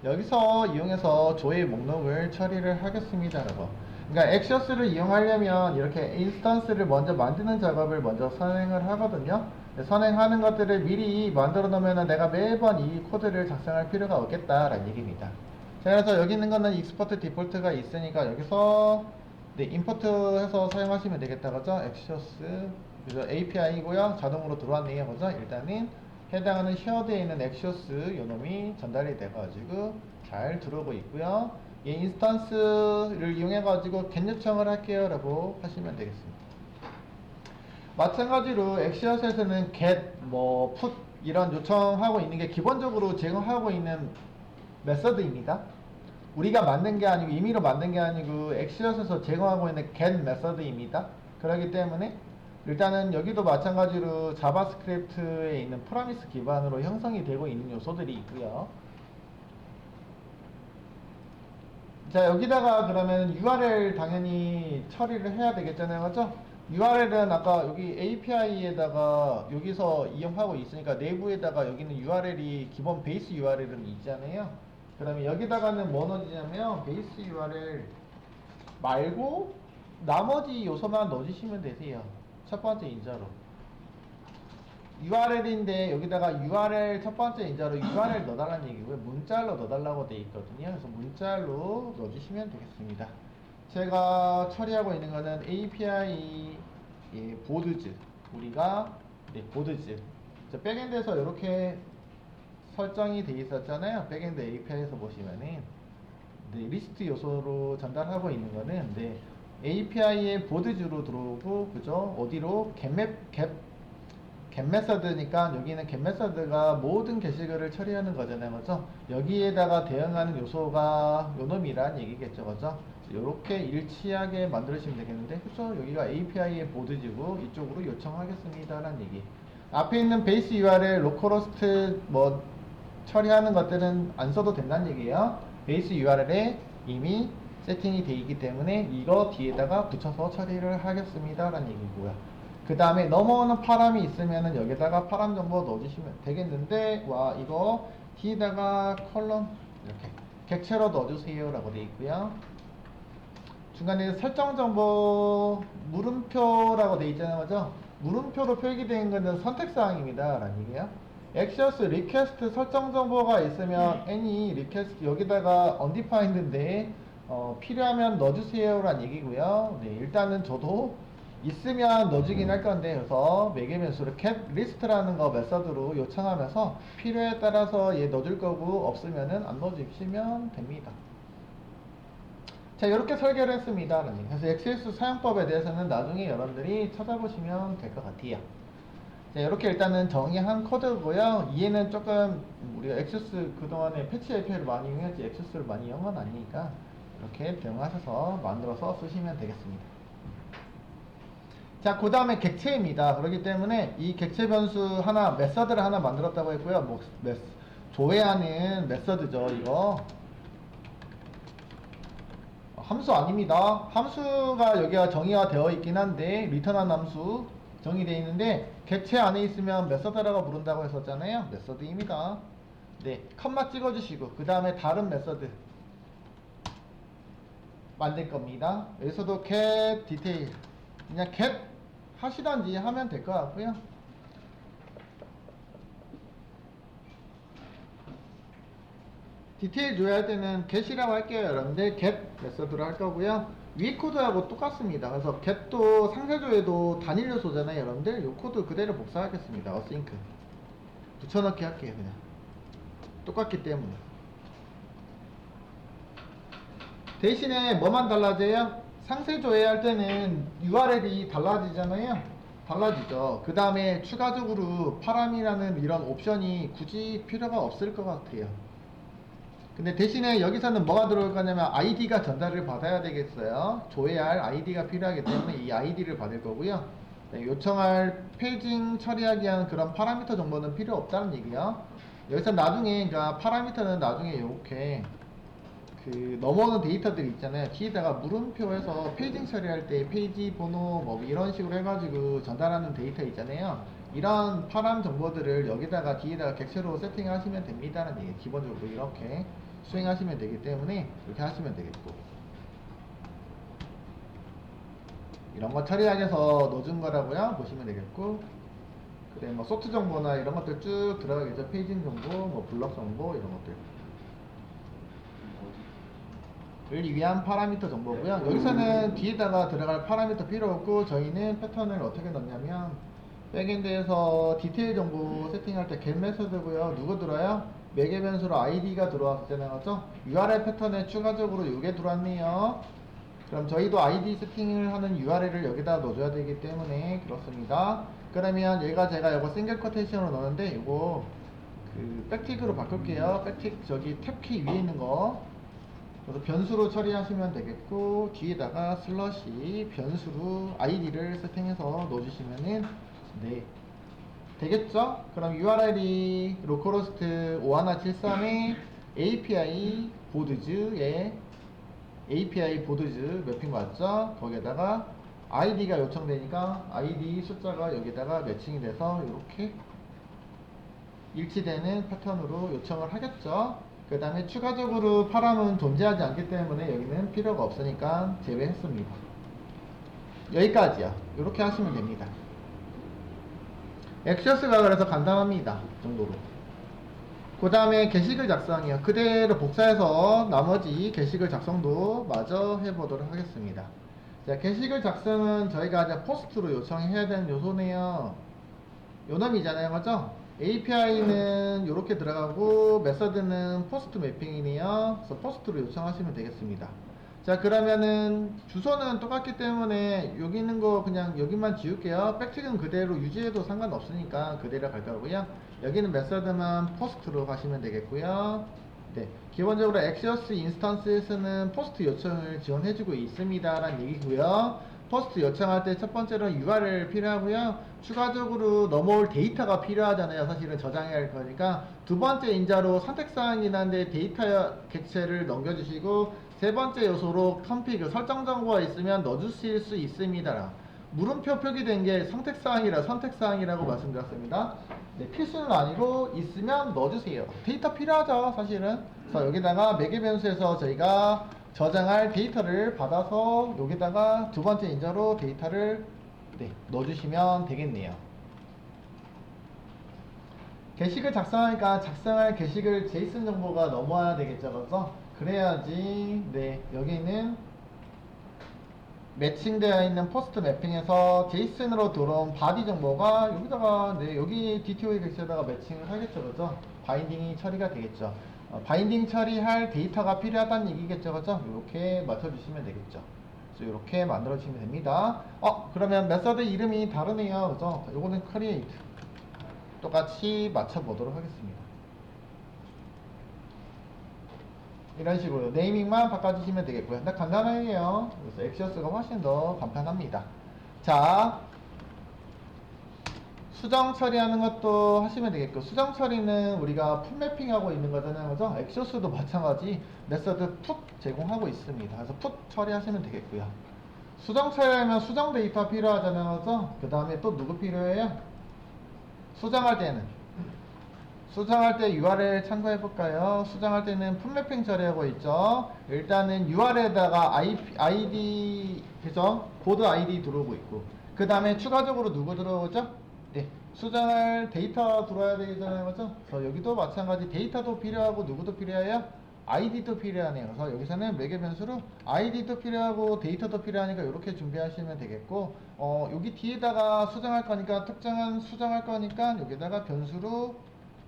여기서 이용해서 조회 목록을 처리를 하겠습니다, 여러분. 그러니까 Axios를 이용하려면 이렇게 인스턴스를 먼저 만드는 작업을 먼저 선행을 하거든요. 선행하는 것들을 미리 만들어 놓으면 내가 매번 이 코드를 작성할 필요가 없겠다라는 얘기입니다. 자, 그래서 여기 있는 거는 익스포트 디폴트가 있으니까 여기서 임포트해서 사용하시면 되겠다, 그죠? Axios, 그래서 API고요. 자동으로 들어왔네요, 그죠? 일단은 해당하는 쉐어드에 있는 Axios 요놈이 전달이 돼가지고 잘 들어오고 있고요. 이 인스턴스를 이용해가지고 get 요청을 할게요 라고 하시면 되겠습니다. 마찬가지로 Axios에서는 get, put 이런 요청하고 있는 게 기본적으로 제공하고 있는 메서드입니다. 우리가 만든 게 아니고 임의로 만든 게 아니고 Axios에서 제공하고 있는 get 메서드입니다. 그렇기 때문에 일단은 여기도 마찬가지로 자바스크립트에 있는 프로미스 기반으로 형성이 되고 있는 요소들이 있고요. 자, 여기다가 그러면 URL 당연히 처리를 해야 되겠잖아요, 그죠? URL은 아까 여기 API에다가 여기서 이용하고 있으니까 내부에다가 여기는 URL이 기본 베이스 URL은 있잖아요. 그러면 여기다가는 뭐 넣어주냐면 베이스 URL 말고 나머지 요소만 넣어주시면 되세요. 첫 번째 인자로 URL인데 여기다가 URL 첫 번째 인자로 URL 넣어달라는 얘기고요. 문자로 넣어달라고 돼 있거든요. 그래서 문자로 넣어주시면 되겠습니다. 제가 처리하고 있는 거는 API 보드즈, 우리가 보드즈 백엔드에서 이렇게 설정이 돼 있었잖아요. 백엔드 API에서 보시면은 리스트 요소로 전달하고 있는 거는 API의 보드즈로 들어오고, 그죠? 어디로? get 메서드니까 여기는 get 메서드가 모든 게시글을 처리하는 거잖아요, 그죠? 여기에다가 대응하는 요소가 요놈이란 얘기겠죠, 그죠? 이렇게 일치하게 만들어주시면 되겠는데, 그죠? 여기가 API의 보드즈고 이쪽으로 요청하겠습니다라는 얘기. 앞에 있는 베이스 URL, 로컬호스트 처리하는 것들은 안 써도 된다는 얘기예요. 베이스 URL에 이미 세팅이 되어 있기 때문에 이거 뒤에다가 붙여서 처리를 하겠습니다 라는 얘기고요. 그 다음에 넘어오는 파람이 있으면은 여기다가 파람 정보 넣어주시면 되겠는데, 와, 이거 뒤에다가 컬럼 이렇게 객체로 넣어주세요 라고 되어 있고요. 중간에 설정 정보 물음표라고 되어 있잖아요, 맞죠? 물음표로 표기되어 있는 것은 선택사항입니다 라는 얘기예요. 액셔스 리퀘스트 설정 정보가 있으면 any 리퀘스트 여기다가 undefined인데 필요하면 넣어주세요 라는 얘기고요. 네, 일단은 저도 있으면 넣어주긴 할 건데, 그래서 매개 변수를 get list라는 거 메서드로 요청하면서 필요에 따라서 얘 넣어줄 거고, 없으면은 안 넣어주시면 됩니다. 자, 이렇게 설계를 했습니다. 그래서 XS 사용법에 대해서는 나중에 여러분들이 찾아보시면 될 것 같아요. 자, 이렇게 일단은 정의한 코드고요. 이해는 조금 우리가 XS 그동안에 패치 API를 많이 이용했지 XS를 많이 이용한 건 아니니까 이렇게 대응하셔서 만들어서 쓰시면 되겠습니다. 자, 그 다음에 객체입니다. 그렇기 때문에 이 객체 변수 하나, 메서드를 하나 만들었다고 했고요. 뭐, 조회하는 메서드죠, 이거. 함수 아닙니다. 함수가 여기가 정의가 되어 있긴 한데, 리턴한 함수 정의되어 있는데, 객체 안에 있으면 메서드라고 부른다고 했었잖아요. 메서드입니다. 네, 컴마 찍어주시고, 그 다음에 다른 메서드 만들 겁니다. 여기서도 get detail, 그냥 get 하시던지 하면 될 것 같고요. 디테일 조회할 때는 get이라고 할게요. 여러분들 get 메서드로 할 거고요. 위 코드하고 똑같습니다. 그래서 get도 상세 조회도 단일 요소잖아요. 여러분들 이 코드 그대로 복사하겠습니다. async 붙여넣기 할게요. 그냥 똑같기 때문에. 대신에 뭐만 달라져요? 상세 조회할 때는 URL이 달라지잖아요. 달라지죠. 그 다음에 추가적으로 파람이라는 이런 옵션이 굳이 필요가 없을 것 같아요. 근데 대신에 여기서는 뭐가 들어올 거냐면 아이디가 전달을 받아야 되겠어요. 조회할 아이디가 필요하기 때문에 이 아이디를 받을 거고요. 네, 요청할 페이징 처리하기 위한 그런 파라미터 정보는 필요 없다는 얘기야. 여기서 나중에, 그러니까 파라미터는 나중에 이렇게 그 넘어오는 데이터들이 있잖아요. 뒤에다가 물음표에서 페이징 처리할 때 페이지 번호 뭐 이런 식으로 해가지고 전달하는 데이터 있잖아요. 이런 파람 정보들을 여기다가 뒤에다가 객체로 세팅하시면 됩니다는 얘기. 기본적으로 이렇게 수행하시면 되기 때문에 이렇게 하시면 되겠고, 이런 거 처리하기 위해서 넣어준 거라고요 보시면 되겠고, 그래 뭐 소트 정보나 이런 것들 쭉 들어가겠죠. 페이징 정보, 뭐 블럭 정보 이런 것들 를 위한 파라미터 정보고요. 여기서는 뒤에다가 들어갈 파라미터 필요 없고, 저희는 패턴을 어떻게 넣냐면 백엔드에서 디테일 정보 세팅할 때 get 메서드고요. 누구 들어요? 매개 변수로 id가 들어왔잖아요. 그죠? URL 패턴에 추가적으로 이게 들어왔네요. 그럼 저희도 id 세팅을 하는 URL을 여기다 넣어줘야 되기 때문에 그렇습니다. 그러면 얘가 제가 이거 싱글 코테이션으로 넣었는데 이거 그 백틱으로 바꿀게요. 백틱 저기 탭키 위에 있는 거. 그래서 변수로 처리하시면 되겠고, 뒤에다가 슬러시 변수로 id를 세팅해서 넣어주시면은 네 되겠죠? 그럼 URL이 localhost 5173의 API 보드즈에 API 보드즈 매핑 맞죠? 거기에다가 id가 요청되니까 id 숫자가 여기다가 매칭이 돼서 이렇게 일치되는 패턴으로 요청을 하겠죠? 그 다음에 추가적으로 파람은 존재하지 않기 때문에 여기는 필요가 없으니까 제외했습니다. 여기까지요. 이렇게 하시면 됩니다. 액셔스가 그래서 간단합니다. 이 정도로. 그 다음에 게시글 작성이요. 그대로 복사해서 나머지 게시글 작성도 마저 해보도록 하겠습니다. 자, 게시글 작성은 저희가 이제 포스트로 요청해야 되는 요소네요. 요 놈이잖아요. 맞죠? API는 이렇게 들어가고 메서드는 포스트 매핑이네요. 그래서 포스트로 요청하시면 되겠습니다. 자, 그러면은 주소는 똑같기 때문에 여기 있는 거 그냥 여기만 지울게요. 백틱은 그대로 유지해도 상관없으니까 그대로 갈 거고요. 여기는 메서드만 포스트로 가시면 되겠고요. 네, 기본적으로 엑시어스 인스턴스에서는 포스트 요청을 지원해주고 있습니다 라는 얘기고요. 퍼스트 요청할 때 첫 번째로 URL 필요하고요. 추가적으로 넘어올 데이터가 필요하잖아요. 사실은 저장해야 할 거니까. 두 번째 인자로 선택사항이긴 한데 데이터 객체를 넘겨주시고, 세 번째 요소로 컨피그 설정 정보가 있으면 넣어주실 수 있습니다. 물음표 표기된 게 선택사항이라고 말씀드렸습니다. 네, 필수는 아니고 있으면 넣어주세요. 데이터 필요하죠, 사실은. 그래서 여기다가 매개 변수에서 저희가 저장할 데이터를 받아서 여기다가 두 번째 인자로 데이터를 넣어주시면 되겠네요. 게시글 작성하니까 작성할 게시글 제이슨 정보가 넘어야 되겠죠, 그래서 그래야지 여기는 매칭되어 있는 포스트 매핑에서 제이슨으로 들어온 바디 정보가 여기다가 여기 DTO의 객체에다가 매칭을 하겠죠, 그죠? 바인딩이 처리가 되겠죠. 바인딩 처리할 데이터가 필요하다는 얘기겠죠, 그죠? 이렇게 맞춰주시면 되겠죠. 그래서 이렇게 만들어주시면 됩니다. 그러면 메서드 이름이 다르네요, 그죠? 요거는 create 똑같이 맞춰보도록 하겠습니다. 이런 식으로 네이밍만 바꿔주시면 되겠고요. 근데 간단해요. 그래서 엑시어스가 훨씬 더 간편합니다. 자, 수정 처리하는 것도 하시면 되겠고, 수정 처리는 우리가 풋 매핑하고 있는 거잖아요, 그죠? 엑시어스도 마찬가지 메서드 풋 제공하고 있습니다. 그래서 풋 처리하시면 되겠고요. 수정 처리하면 수정 데이터 필요하잖아요, 그죠? 그 다음에 또 누구 필요해요? 수정할 때 URL 참고해 볼까요? 수정할 때는 풋매핑 처리하고 있죠. 일단은 URL에다가 ID, 그죠? 보드 ID 들어오고 있고, 그 다음에 추가적으로 누구 들어오죠? 수정할 데이터 들어와야 되잖아요, 그죠? 그래서 여기도 마찬가지 데이터도 필요하고 누구도 필요해요? ID도 필요하네요. 그래서 여기서는 매개 변수로 ID도 필요하고 데이터도 필요하니까 이렇게 준비하시면 되겠고, 여기 뒤에다가 수정할 거니까 특정한 수정할 거니까 여기다가 변수로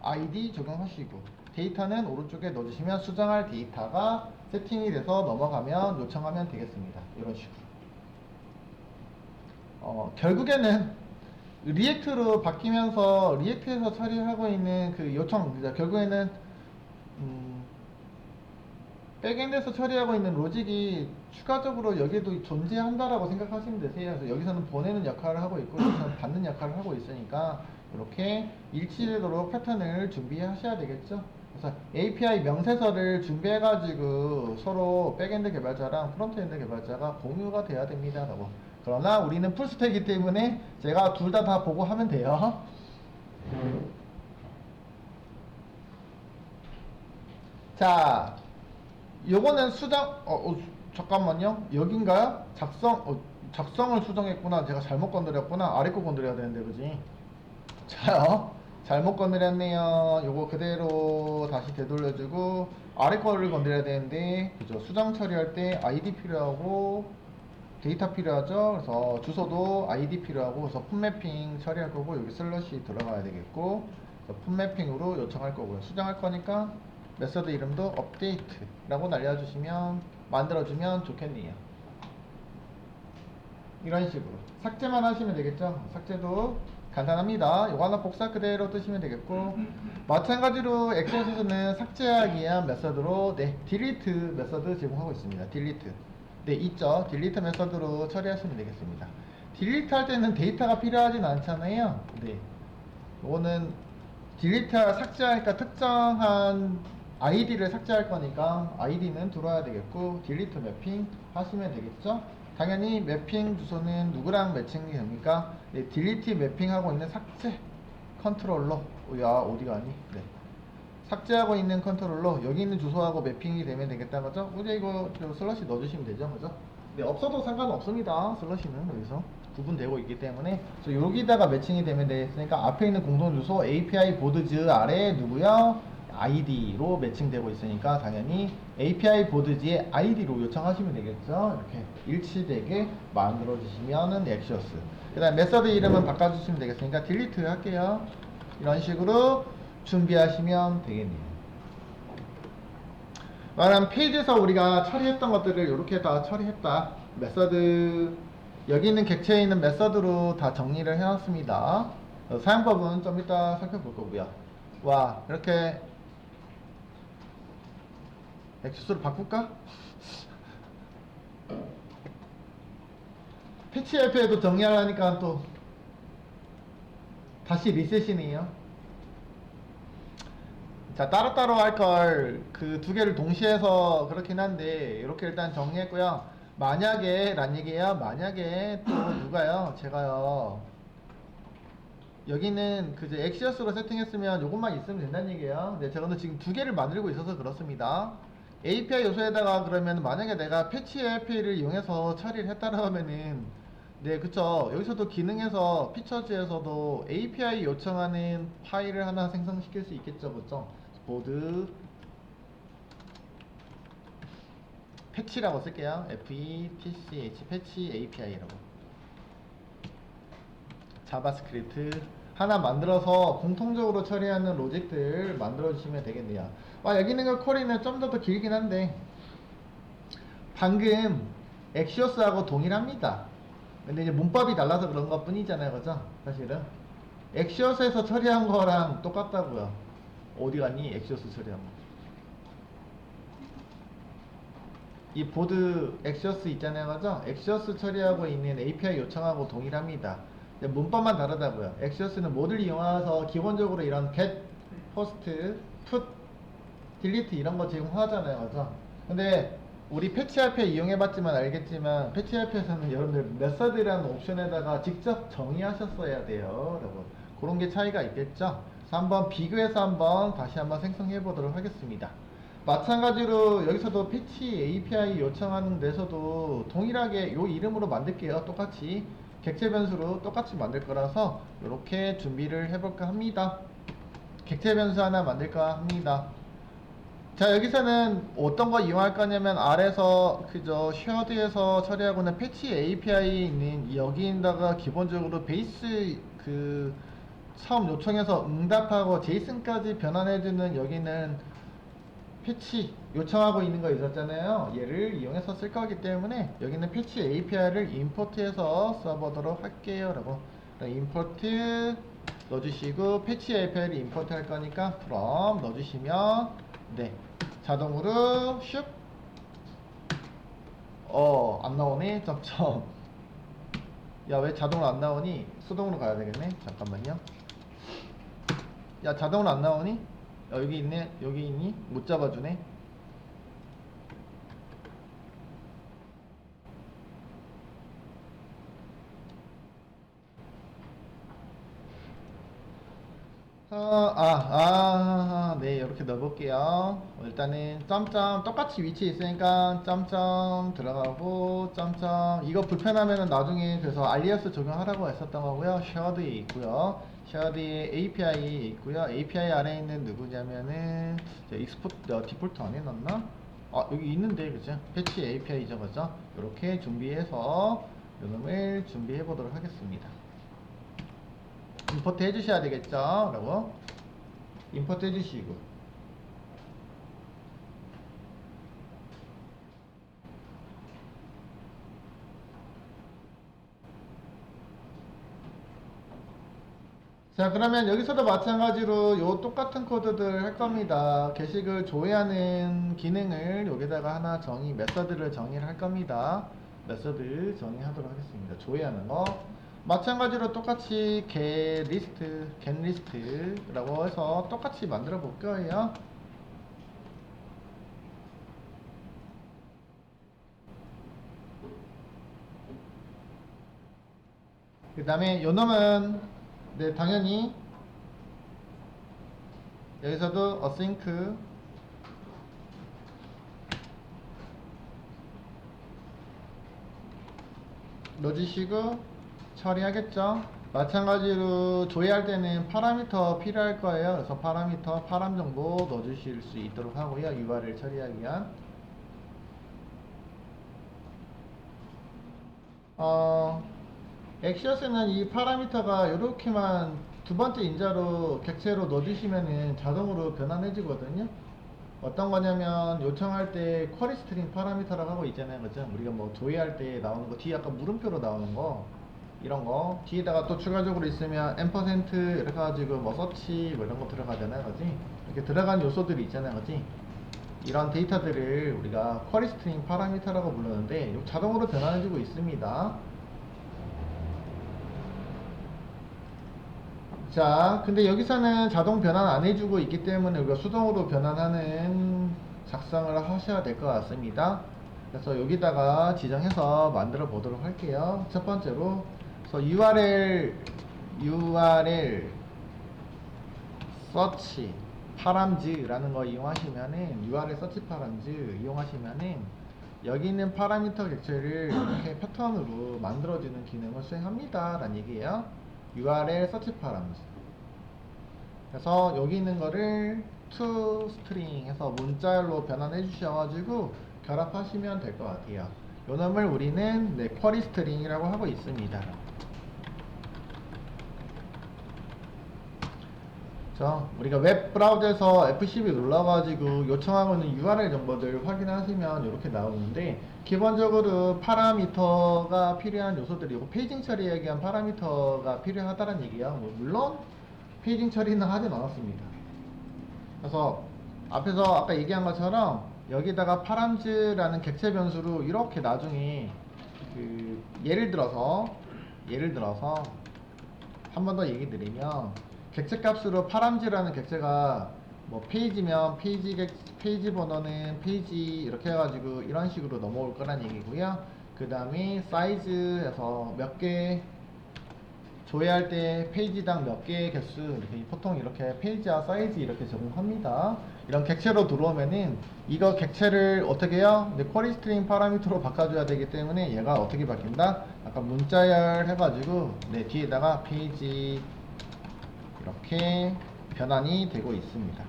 ID 적용하시고, 데이터는 오른쪽에 넣어주시면 수정할 데이터가 세팅이 돼서 넘어가면 요청하면 되겠습니다. 이런 식으로. 결국에는 리액트로 바뀌면서 리액트에서 처리하고 있는 그 요청, 결국에는 백엔드에서 처리하고 있는 로직이 추가적으로 여기에도 존재한다라고 생각하시면 되세요. 그래서 여기서는 보내는 역할을 하고 있고 여기서는 받는 역할을 하고 있으니까 이렇게 일치되도록 패턴을 준비하셔야 되겠죠. 그래서 API 명세서를 준비해가지고 서로 백엔드 개발자랑 프론트엔드 개발자가 공유가 돼야 됩니다. 라고. 그러나 우리는 풀스택이기 때문에 제가 둘 다 보고 하면 돼요. 자, 요거는 수정, 잠깐만요. 여긴가요? 작성을 수정했구나. 제가 잘못 건드렸구나. 아래 거 건드려야 되는데, 그지? 자요. 잘못 건드렸네요. 요거 그대로 다시 되돌려주고, 아래 거를 건드려야 되는데, 그죠? 수정 처리할 때 ID 필요하고, 데이터 필요하죠? 그래서 주소도 ID 필요하고, 그래서 풋매핑 처리할 거고, 여기 슬러시 들어가야 되겠고, 풋매핑으로 요청할 거고요. 수정할 거니까, 메서드 이름도 업데이트라고 날려주시면 만들어주면 좋겠네요. 이런 식으로 삭제만 하시면 되겠죠. 삭제도 간단합니다. 이거 하나 복사 그대로 뜨시면 되겠고, 마찬가지로 엑셀에서는 삭제하기 위한 메서드로 딜리트 메서드 제공하고 있습니다. 딜리트 있죠. 딜리트 메서드로 처리하시면 되겠습니다. 딜리트 할 때는 데이터가 필요하진 않잖아요. 이거는 삭제하니까 특정한 ID를 삭제할 거니까 ID는 들어와야 되겠고, 딜리트 매핑 하시면 되겠죠. 당연히 매핑 주소는 누구랑 매칭이 됩니까? 딜리트 매핑하고 있는 삭제 컨트롤러, 어디 가니? 삭제하고 있는 컨트롤러 여기 있는 주소하고 매핑이 되면 되겠다, 그죠? 이거 슬러시 넣어주시면 되죠, 그죠? 없어도 상관없습니다. 슬러시는 여기서 구분되고 있기 때문에. 그래서 여기다가 매칭이 되면 되겠으니까 앞에 있는 공동 주소 API 보드즈 아래 누구요? ID로 매칭되고 있으니까 당연히 API 보드지의 ID로 요청하시면 되겠죠. 이렇게 일치되게 만들어 주시면은 엑시어스. 그 다음 메서드 이름은 바꿔주시면 되겠으니까 딜리트 할게요. 이런 식으로 준비하시면 되겠네요. 말하면 페이지에서 우리가 처리했던 것들을 이렇게 다 처리했다. 메서드, 여기 있는 객체에 있는 메서드로 다 정리를 해놨습니다. 사용법은 좀 이따 살펴볼 거고요. 와, 이렇게 엑시스로 바꿀까? 패치 FA도 정리하려니까 또 다시 리셋이네요. 자, 따로따로 할 걸 그 두 개를 동시에 해서 그렇긴 한데 이렇게 일단 정리했고요. 만약에 란 얘기예요. 만약에 또 누가요, 제가요, 여기는 그저 엑시어스로 세팅했으면 요것만 있으면 된다는 얘기예요. 근데 제가 지금 두 개를 만들고 있어서 그렇습니다. API 요소에다가 그러면 만약에 내가 패치 API를 이용해서 처리를 했다라 하면은, 네, 그쵸. 여기서도 기능에서 피처즈에서도 API 요청하는 파일을 하나 생성시킬 수 있겠죠, 그쵸? 보드 패치라고 쓸게요. FETCH 패치 API라고. 자바스크립트 하나 만들어서 공통적으로 처리하는 로직들 만들어 주시면 되겠네요. 여기 있는 거 쿼리는 좀 더 길긴 한데 방금 엑시오스하고 동일합니다. 근데 이제 문법이 달라서 그런 것 뿐이잖아요, 그죠? 사실은 엑시오스에서 처리한 거랑 똑같다고요. 어디 갔니? 엑시오스 처리한 거. 이 보드 엑시오스 있잖아요, 그죠? 엑시오스 처리하고 있는 API 요청하고 동일합니다. 문법만 다르다고요. 엑시오스는 모듈 이용해서 기본적으로 이런 get, post, put, delete 이런 거 제공하잖아요, 그죠? 근데 우리 패치 RPA 이용해봤지만 알겠지만 패치 RPA에서는 여러분들 메서드라는 옵션에다가 직접 정의하셨어야 돼요, 여러분. 그런 게 차이가 있겠죠? 그래서 한번 비교해서 한번 다시 한번 생성해 보도록 하겠습니다. 마찬가지로 여기서도 패치 API 요청하는 데서도 동일하게 요 이름으로 만들게요. 똑같이 객체 변수로 똑같이 만들 거라서 이렇게 준비를 해볼까 합니다. 객체 변수 하나 만들까 합니다. 자, 여기서는 어떤 거 이용할 거냐면 아래서 그저 쉐어드에서 처리하고는 패치 API 있는 여기에다가 기본적으로 베이스 그 처음 요청해서 응답하고 제이슨까지 변환해주는 여기는 패치 요청하고 있는 거 있었잖아요. 얘를 이용해서 쓸 거기 때문에 여기는 패치 API를 임포트해서 써보도록 할게요. 라고 임포트 넣어주시고 패치 API를 임포트 할 거니까 from 넣어주시면 네, 자동으로 슉 안 나오네. 점점. 야, 왜 자동으로 안 나오니? 수동으로 가야 되겠네. 잠깐만요. 야, 자동으로 안 나오니? 여기 있네. 여기 있니? 못 잡아주네. 네, 이렇게 넣어볼게요. 일단은 점점 똑같이 위치에 있으니까 점점 들어가고 점점 이거 불편하면은 나중에 그래서 알리아스 적용하라고 했었던 거고요. 쉐어드에 있고요. 쉐어드에 API에 있고요. API 아래에 있는 누구냐면은 익스포트 디폴트 안 해놨나? 여기 있는데 그죠? 패치 API죠, 그죠? 이렇게 준비해서 요놈을 준비해 보도록 하겠습니다. 임포트 해주셔야 되겠죠? 라고 임포트 해주시고 자, 그러면 여기서도 마찬가지로 요 똑같은 코드들 할 겁니다. 게시글 조회하는 기능을 여기다가 하나 메서드를 정의를 할 겁니다. 메서드 정의하도록 하겠습니다. 조회하는 거 마찬가지로 똑같이 getList라고 해서 똑같이 만들어 볼 거예요. 그 다음에 요 놈은 네, 당연히 여기서도 async 넣어주시고 처리하겠죠. 마찬가지로 조회할 때는 파라미터 필요할 거예요. 그래서 파라미터 파람 정보 넣어주실 수 있도록 하고요. URL 처리하기 위한 엑시어스는 이 파라미터가 이렇게만 두 번째 인자로 객체로 넣어주시면은 자동으로 변환해지거든요. 어떤 거냐면 요청할 때 쿼리 스트링 파라미터라고 하고 있잖아요, 그죠? 우리가 뭐 조회할 때 나오는 거 뒤에 약간 물음표로 나오는 거 이런 거 뒤에다가 또 추가적으로 있으면 앰퍼센트 이렇게 해가지고 뭐 서치 뭐 이런 거 들어가잖아요, 그지? 이렇게 들어간 요소들이 있잖아요, 그지? 이런 데이터들을 우리가 쿼리 스트링 파라미터라고 부르는데 자동으로 변환해주고 있습니다. 자, 근데 여기서는 자동 변환 안 해주고 있기 때문에 우리가 수동으로 변환하는 작성을 하셔야 될 것 같습니다. 그래서 여기다가 지정해서 만들어 보도록 할게요. 첫 번째로, 그래서 URL 서치 파람즈라는 거 이용하시면은 URL 서치 파람즈 이용하시면은 여기 있는 파라미터 객체를 이렇게 패턴으로 만들어주는 기능을 수행합니다 라는 얘기예요. URL 서치 파람즈. 그래서 여기 있는 거를 to string 해서 문자열로 변환해 주셔가지고 결합하시면 될 것 같아요. 요 놈을 우리는 query string이라고 하고 있습니다. 자, 우리가 웹 브라우저에서 F12 눌러가지고 요청하고 있는 URL 정보들 확인하시면 이렇게 나오는데, 기본적으로 파라미터가 필요한 요소들이고 페이징 처리에 의한 파라미터가 필요하다는 얘기야. 물론 페이징 처리는 하진 않았습니다. 그래서 앞에서 아까 얘기한 것처럼 여기다가 파람즈라는 객체 변수로 이렇게 나중에 예를 들어서 한 번 더 얘기 드리면, 객체 값으로 파람즈라는 객체가 뭐 페이지면 페이지 번호는 페이지 이렇게 해가지고 이런 식으로 넘어올 거란 얘기고요. 그 다음에 사이즈에서 몇 개 조회할 때 페이지당 몇 개의 개수, 이렇게 보통 이렇게 페이지와 사이즈 이렇게 적용합니다. 이런 객체로 들어오면은 이거 객체를 어떻게 해요? 쿼리 스트링 파라미터로 바꿔줘야 되기 때문에 얘가 어떻게 바뀐다? 아까 문자열 해가지고 뒤에다가 페이지 이렇게 변환이 되고 있습니다.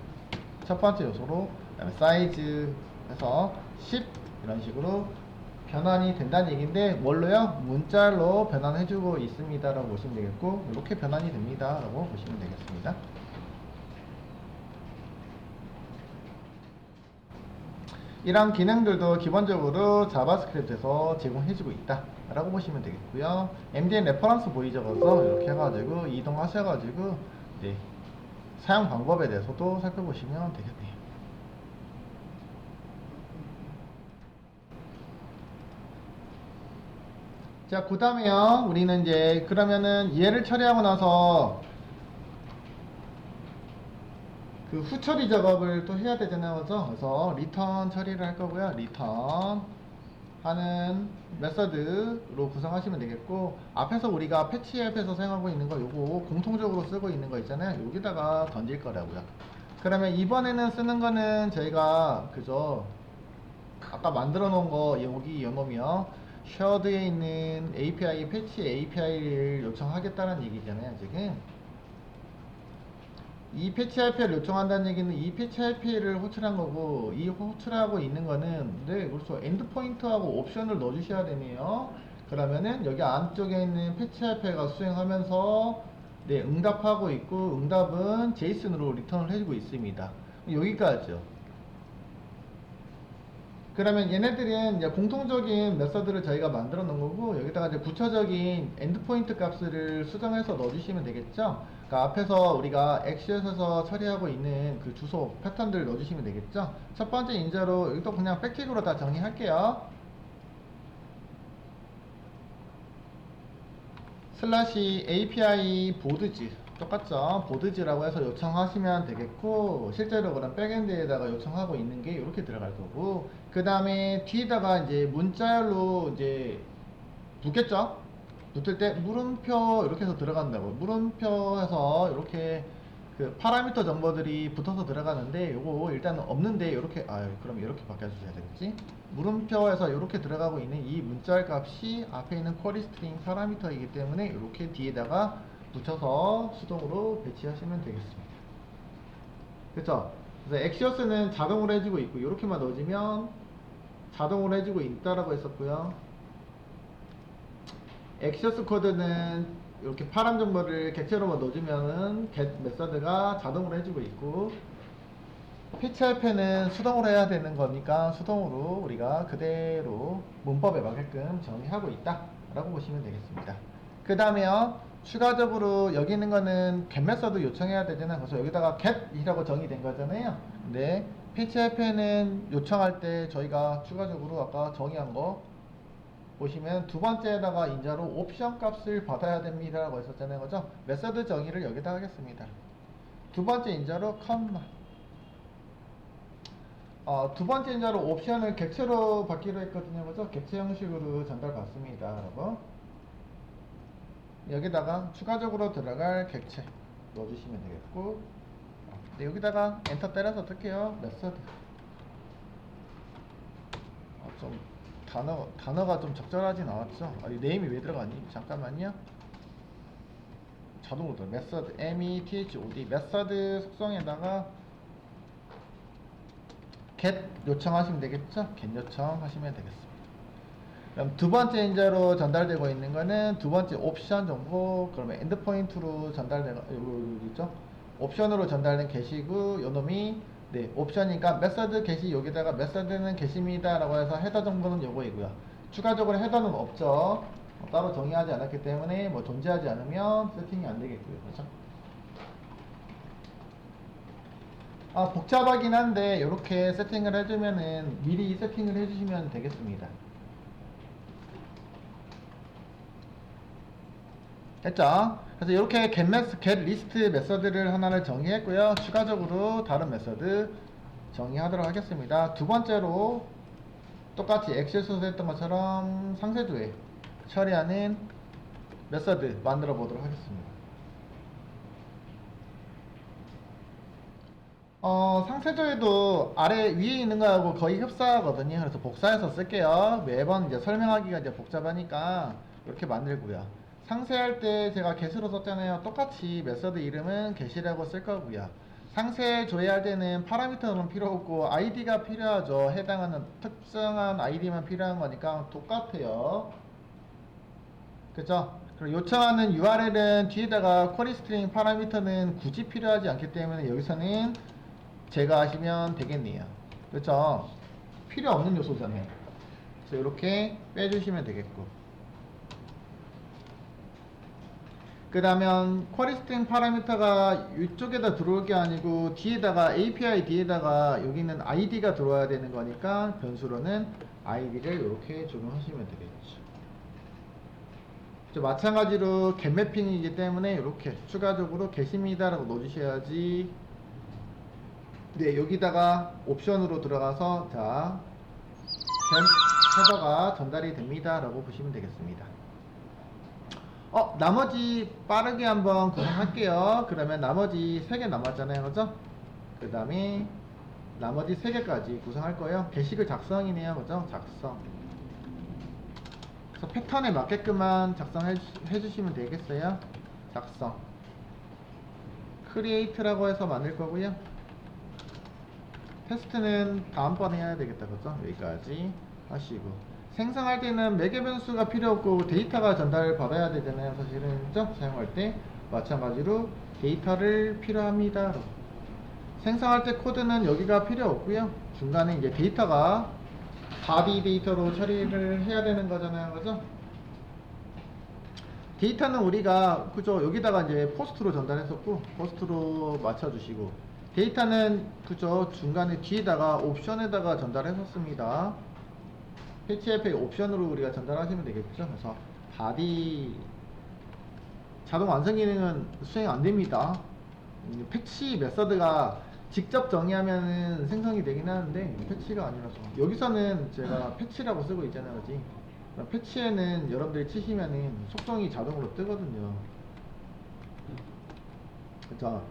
첫 번째 요소로, 그다음에 사이즈 해서 10 이런 식으로 변환이 된다는 얘기인데, 뭘로요? 문자로 변환해주고 있습니다 라고 보시면 되겠고, 이렇게 변환이 됩니다 라고 보시면 되겠습니다. 이런 기능들도 기본적으로 자바스크립트에서 제공해주고 있다 라고 보시면 되겠고요. MDN 레퍼런스 보이 적어서 이렇게 해가지고 이동하셔가지고 사용 방법에 대해서도 살펴보시면 되겠네요. 자, 그 다음에요, 우리는 이제 그러면은 얘를 처리하고 나서 그 후처리 작업을 또 해야 되잖아요. 그죠? 그래서 리턴 처리를 할 거고요. 리턴 하는 메서드로 구성하시면 되겠고, 앞에서 우리가 패치 앱에서 사용하고 있는 거 요거 공통적으로 쓰고 있는 거 있잖아요. 여기다가 던질 거라고요. 그러면 이번에는 쓰는 거는 저희가 그저 아까 만들어 놓은 거 여기 요놈이요, 쉐어드에 있는 API 패치 API를 요청하겠다는 얘기잖아요. 지금 이 패치 IP를 요청한다는 얘기는 이 패치 IP를 호출한 거고, 이 호출하고 있는 거는 그렇죠, 엔드포인트하고 옵션을 넣어 주셔야 되네요. 그러면은 여기 안쪽에 있는 패치 IP가 수행하면서 응답하고 있고, 응답은 제이슨으로 리턴을 해주고 있습니다. 여기까지죠. 그러면 얘네들은 이제 공통적인 메서드를 저희가 만들어 놓은 거고, 여기다가 이제 부차적인 엔드포인트 값을 수정해서 넣어주시면 되겠죠. 그러니까 앞에서 우리가 엑시엇에서 처리하고 있는 그 주소 패턴들 넣어주시면 되겠죠. 첫 번째 인자로 여기도 그냥 백틱으로 다 정리할게요. 슬래시 API 보드즈 똑같죠. 보드즈라고 해서 요청하시면 되겠고, 실제로 그런 백엔드에다가 요청하고 있는 게 이렇게 들어갈 거고, 그 다음에 뒤에다가 이제 문자열로 이제 붙겠죠. 붙을 때 물음표 이렇게 해서 들어간다고. 물음표 해서 이렇게 그 파라미터 정보들이 붙어서 들어가는데, 요거 일단은 없는데 이렇게, 그럼 이렇게 바꿔주셔야 되겠지. 물음표에서 이렇게 들어가고 있는 이 문자열 값이 앞에 있는 쿼리 스트링 파라미터이기 때문에 이렇게 뒤에다가 붙여서 수동으로 배치하시면 되겠습니다. 그쵸? 그래서 엑시어스는 자동으로 해주고 있고, 이렇게만 넣어주면 자동으로 해주고 있다라고 했었고요. 엑시어스 코드는 이렇게 파란 정보를 객체로만 넣어주면은 get 메서드가 자동으로 해주고 있고, 패치 할패는 수동으로 해야 되는 거니까 수동으로 우리가 그대로 문법에 맞게끔 정의하고 있다 라고 보시면 되겠습니다. 그 다음에요, 추가적으로 여기 있는 거는 get 메서드 요청해야 되잖아요. 그래서 여기다가 get이라고 정의된 거잖아요. 근데 패치 할패는 요청할 때 저희가 추가적으로 아까 정의한 거 보시면 두 번째에다가 인자로 옵션 값을 받아야 됩니다 라고 했었잖아요, 그죠? 메서드 정의를 여기다 하겠습니다. 두 번째 인자로 컴마. 두 번째 인자로 옵션을 객체로 받기로 했거든요, 그죠? 객체 형식으로 전달받습니다, 여러분. 여기다가 추가적으로 들어갈 객체 넣어주시면 되겠고, 네, 여기다가 엔터 때려서 어떻게 해요? 메서드. 좀 단어가 좀 적절하진 않았죠? 이 네임이 왜 들어가니? 잠깐만요. 자동으로 들어. 메서드 method 메서드 속성에다가 get 요청하시면 되겠죠? get 요청하시면 되겠습니다. 그럼 두 번째 인자로 전달되고 있는 거는 두 번째 옵션 정보, 그러면 엔드포인트로 전달되고 있죠? 옵션으로 전달된 게시구 요놈이 네 옵션이니까 메서드 게시 여기다가 메서드는 게시입니다 라고 해서 헤더 정보는 요거이고요. 추가적으로 헤더는 없죠. 따로 정의하지 않았기 때문에 뭐 존재하지 않으면 세팅이 안 되겠고요. 그렇죠? 복잡하긴 한데 이렇게 세팅을 해주면은 미리 세팅을 해주시면 되겠습니다. 했죠? 그래서 이렇게 get list 메서드를 하나를 정의했고요. 추가적으로 다른 메서드 정의하도록 하겠습니다. 두 번째로 똑같이 엑셀에서 했던 것처럼 상세조회 처리하는 메서드 만들어 보도록 하겠습니다. 상세조회도 아래 위에 있는 거하고 거의 흡사하거든요. 그래서 복사해서 쓸게요. 매번 이제 설명하기가 이제 복잡하니까 이렇게 만들고요. 상세할 때 제가 get으로 썼잖아요. 똑같이 메서드 이름은 get이라고 쓸 거고요. 상세 조회할 때는 파라미터는 필요 없고 id가 필요하죠. 해당하는 특정한 id만 필요한 거니까 똑같아요. 그죠? 그리고 요청하는 URL은 뒤에다가 쿼리 스트링 파라미터는 굳이 필요하지 않기 때문에 여기서는 제가 하시면 되겠네요. 그렇죠? 필요 없는 요소잖아요. 그래서 이렇게 빼주시면 되겠고. 그 다음에 쿼리 스트링 파라미터가 이쪽에다 들어올 게 아니고 뒤에다가 API 뒤에다가 여기 있는 ID가 들어와야 되는 거니까 변수로는 ID를 이렇게 적용하시면 되겠죠. 마찬가지로 get 매핑이기 때문에 이렇게 추가적으로 get입니다 라고 넣어주셔야지. 네, 여기다가 옵션으로 들어가서 자 get 헤더가 전달이 됩니다 라고 보시면 되겠습니다. 나머지 빠르게 한번 구성할게요. 그러면 나머지 3개 남았잖아요, 그죠? 그 다음에 나머지 3개까지 구성할 거예요. 게시글 작성이네요, 그죠? 작성. 그래서 패턴에 맞게끔만 작성해 주시면 되겠어요. 작성 create라고 해서 만들 거고요. 테스트는 다음번에 해야 되겠다, 그죠? 여기까지 하시고, 생성할 때는 매개 변수가 필요 없고 데이터가 전달 받아야 되잖아요, 사실은. 그죠? 사용할 때 마찬가지로 데이터를 필요합니다. 생성할 때 코드는 여기가 필요 없고요. 중간에 이제 데이터가 body 데이터로 처리를 해야 되는 거잖아요, 그죠? 데이터는 우리가 그죠, 여기다가 이제 포스트로 전달했었고 포스트로 맞춰주시고, 데이터는 그죠, 중간에 뒤에다가 옵션에다가 전달했었습니다. PHP 옵션으로 우리가 전달하시면 되겠죠. 그래서 body 자동 완성 기능은 수행 안 됩니다. 패치 메서드가 직접 정의하면은 생성이 되긴 하는데 패치가 아니라서 여기서는 제가 패치라고 쓰고 있잖아요, 그지? 패치에는 여러분들이 치시면은 속성이 자동으로 뜨거든요. 그쵸?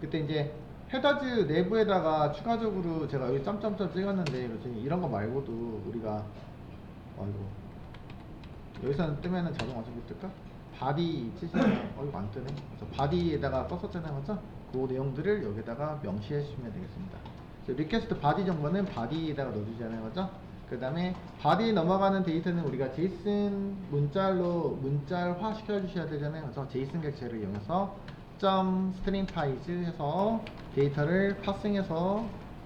그때 이제 헤더즈 내부에다가 추가적으로 제가 여기 점점점 찍었는데 이런 거 말고도 우리가 여기서는 뜨면은 자동 완성이 뜰까? 바디 치시면 이거 안 뜨네. 그래서 바디에다가 썼었잖아요, 맞죠? 그 내용들을 여기다가 명시해 주시면 되겠습니다. 리퀘스트 바디 정보는 바디에다가 넣어주잖아요, 맞죠? 그 다음에 바디 넘어가는 데이터는 우리가 제이슨 문자로 문자화 시켜주셔야 되잖아요. 그래서 제이슨 객체를 이용해서 스트링 타이즈 해서 데이터를 파싱해서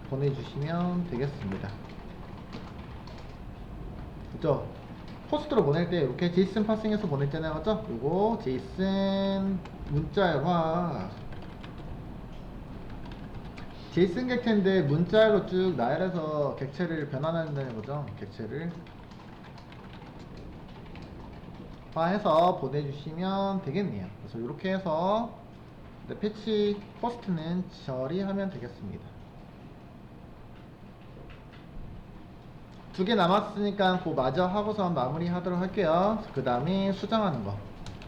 보내주시면 되겠습니다. 그죠? 포스트로 보낼 때 이렇게 제이슨 파싱해서 보냈잖아요, 맞죠? 요거 제이슨 문자화 제이슨 객체인데 문자로 쭉 나열해서 객체를 변환한다는 거죠. 객체를 해서 보내주시면 되겠네요. 그래서 이렇게 해서 패치 퍼스트는 처리하면 되겠습니다. 2개 남았으니까 그 마저 하고서 마무리 하도록 할게요. 그 다음에 수정하는 거.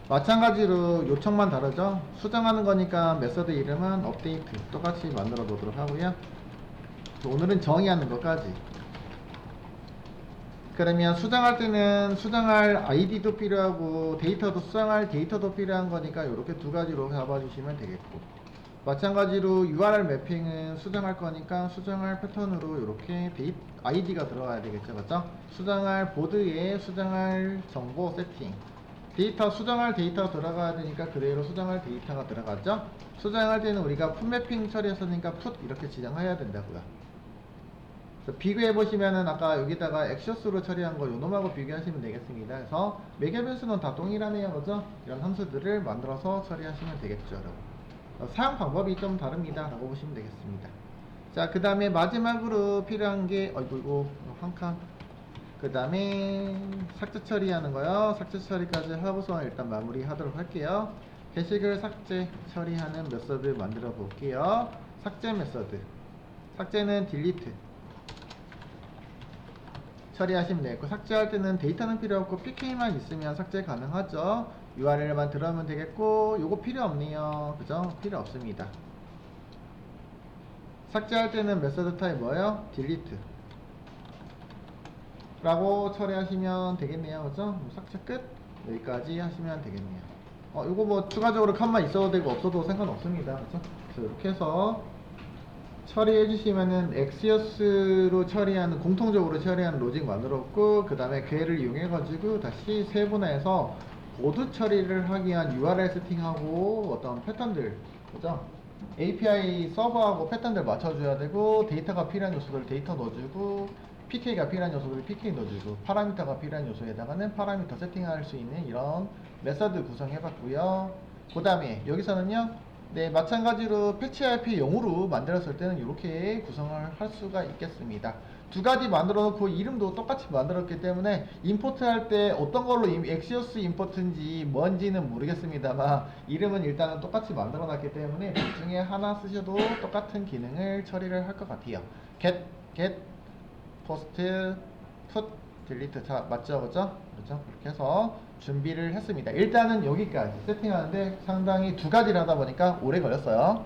마찬가지로 요청만 다르죠? 수정하는 거니까 메서드 이름은 업데이트 똑같이 만들어 놓도록 하고요. 오늘은 정의하는 것까지. 그러면 수정할 때는 수정할 아이디도 필요하고 데이터도 수정할 데이터도 필요한 거니까 이렇게 두 가지로 잡아주시면 되겠고, 마찬가지로 URL 매핑은 수정할 거니까 수정할 패턴으로 이렇게 아이디가 들어가야 되겠죠, 맞죠? 수정할 보드에 수정할 정보 세팅, 데이터 수정할 데이터가 들어가야 되니까 그대로 수정할 데이터가 들어가죠. 수정할 때는 우리가 풋 매핑 처리했으니까 풋 이렇게 지정해야 된다고요. 비교해 보시면은 아까 여기다가 엑셔스로 처리한 거 요놈하고 비교하시면 되겠습니다. 그래서 매개 변수는 다 동일하네요, 그죠? 이런 함수들을 만들어서 처리하시면 되겠죠, 여러분. 사용 방법이 좀 다릅니다 라고 보시면 되겠습니다. 자, 그 다음에 마지막으로 필요한 게 이거 한 칸, 그 다음에 삭제 처리하는 거요. 삭제 처리까지 하고서 일단 마무리 하도록 할게요. 게시글 삭제 처리하는 메서드 만들어 볼게요. 삭제 메서드, 삭제는 딜리트 처리하시면 되겠고, 삭제할 때는 데이터는 필요 없고 PK만 있으면 삭제 가능하죠. URL만 들어오면 되겠고, 요거 필요 없네요, 그죠? 필요 없습니다. 삭제할 때는 메서드 타입 뭐예요? 딜리트 라고 처리하시면 되겠네요, 그죠? 삭제 끝. 여기까지 하시면 되겠네요. 요거 뭐 추가적으로 칸만 있어도 되고 없어도 상관없습니다, 그죠? 그래서 이렇게 해서 처리해 주시면은 엑시어스로 처리하는, 공통적으로 처리하는 로직 만들었고, 그 다음에 걔를 이용해 가지고 다시 세분화해서 보드 처리를 하기 위한 URL 세팅하고 어떤 패턴들, 그죠? API 서버하고 패턴들 맞춰줘야 되고, 데이터가 필요한 요소들 데이터 넣어주고, PK가 필요한 요소들 PK 넣어주고, 파라미터가 필요한 요소에다가는 파라미터 세팅할 수 있는 이런 메서드 구성해봤고요. 그 다음에 여기서는요, 네, 마찬가지로 패치 IP 0으로 만들었을 때는 이렇게 구성을 할 수가 있겠습니다. 두 가지 만들어 놓고 이름도 똑같이 만들었기 때문에 임포트 할 때 어떤 걸로 엑시오스 임포트인지 뭔지는 모르겠습니다만 이름은 일단은 똑같이 만들어 놨기 때문에 둘 중에 하나 쓰셔도 똑같은 기능을 처리를 할 것 같아요. get, post, put, delete. 자, 맞죠? 그죠? 그렇게 해서 준비를 했습니다. 일단은 여기까지 세팅하는데 상당히 두 가지를 하다 보니까 오래 걸렸어요.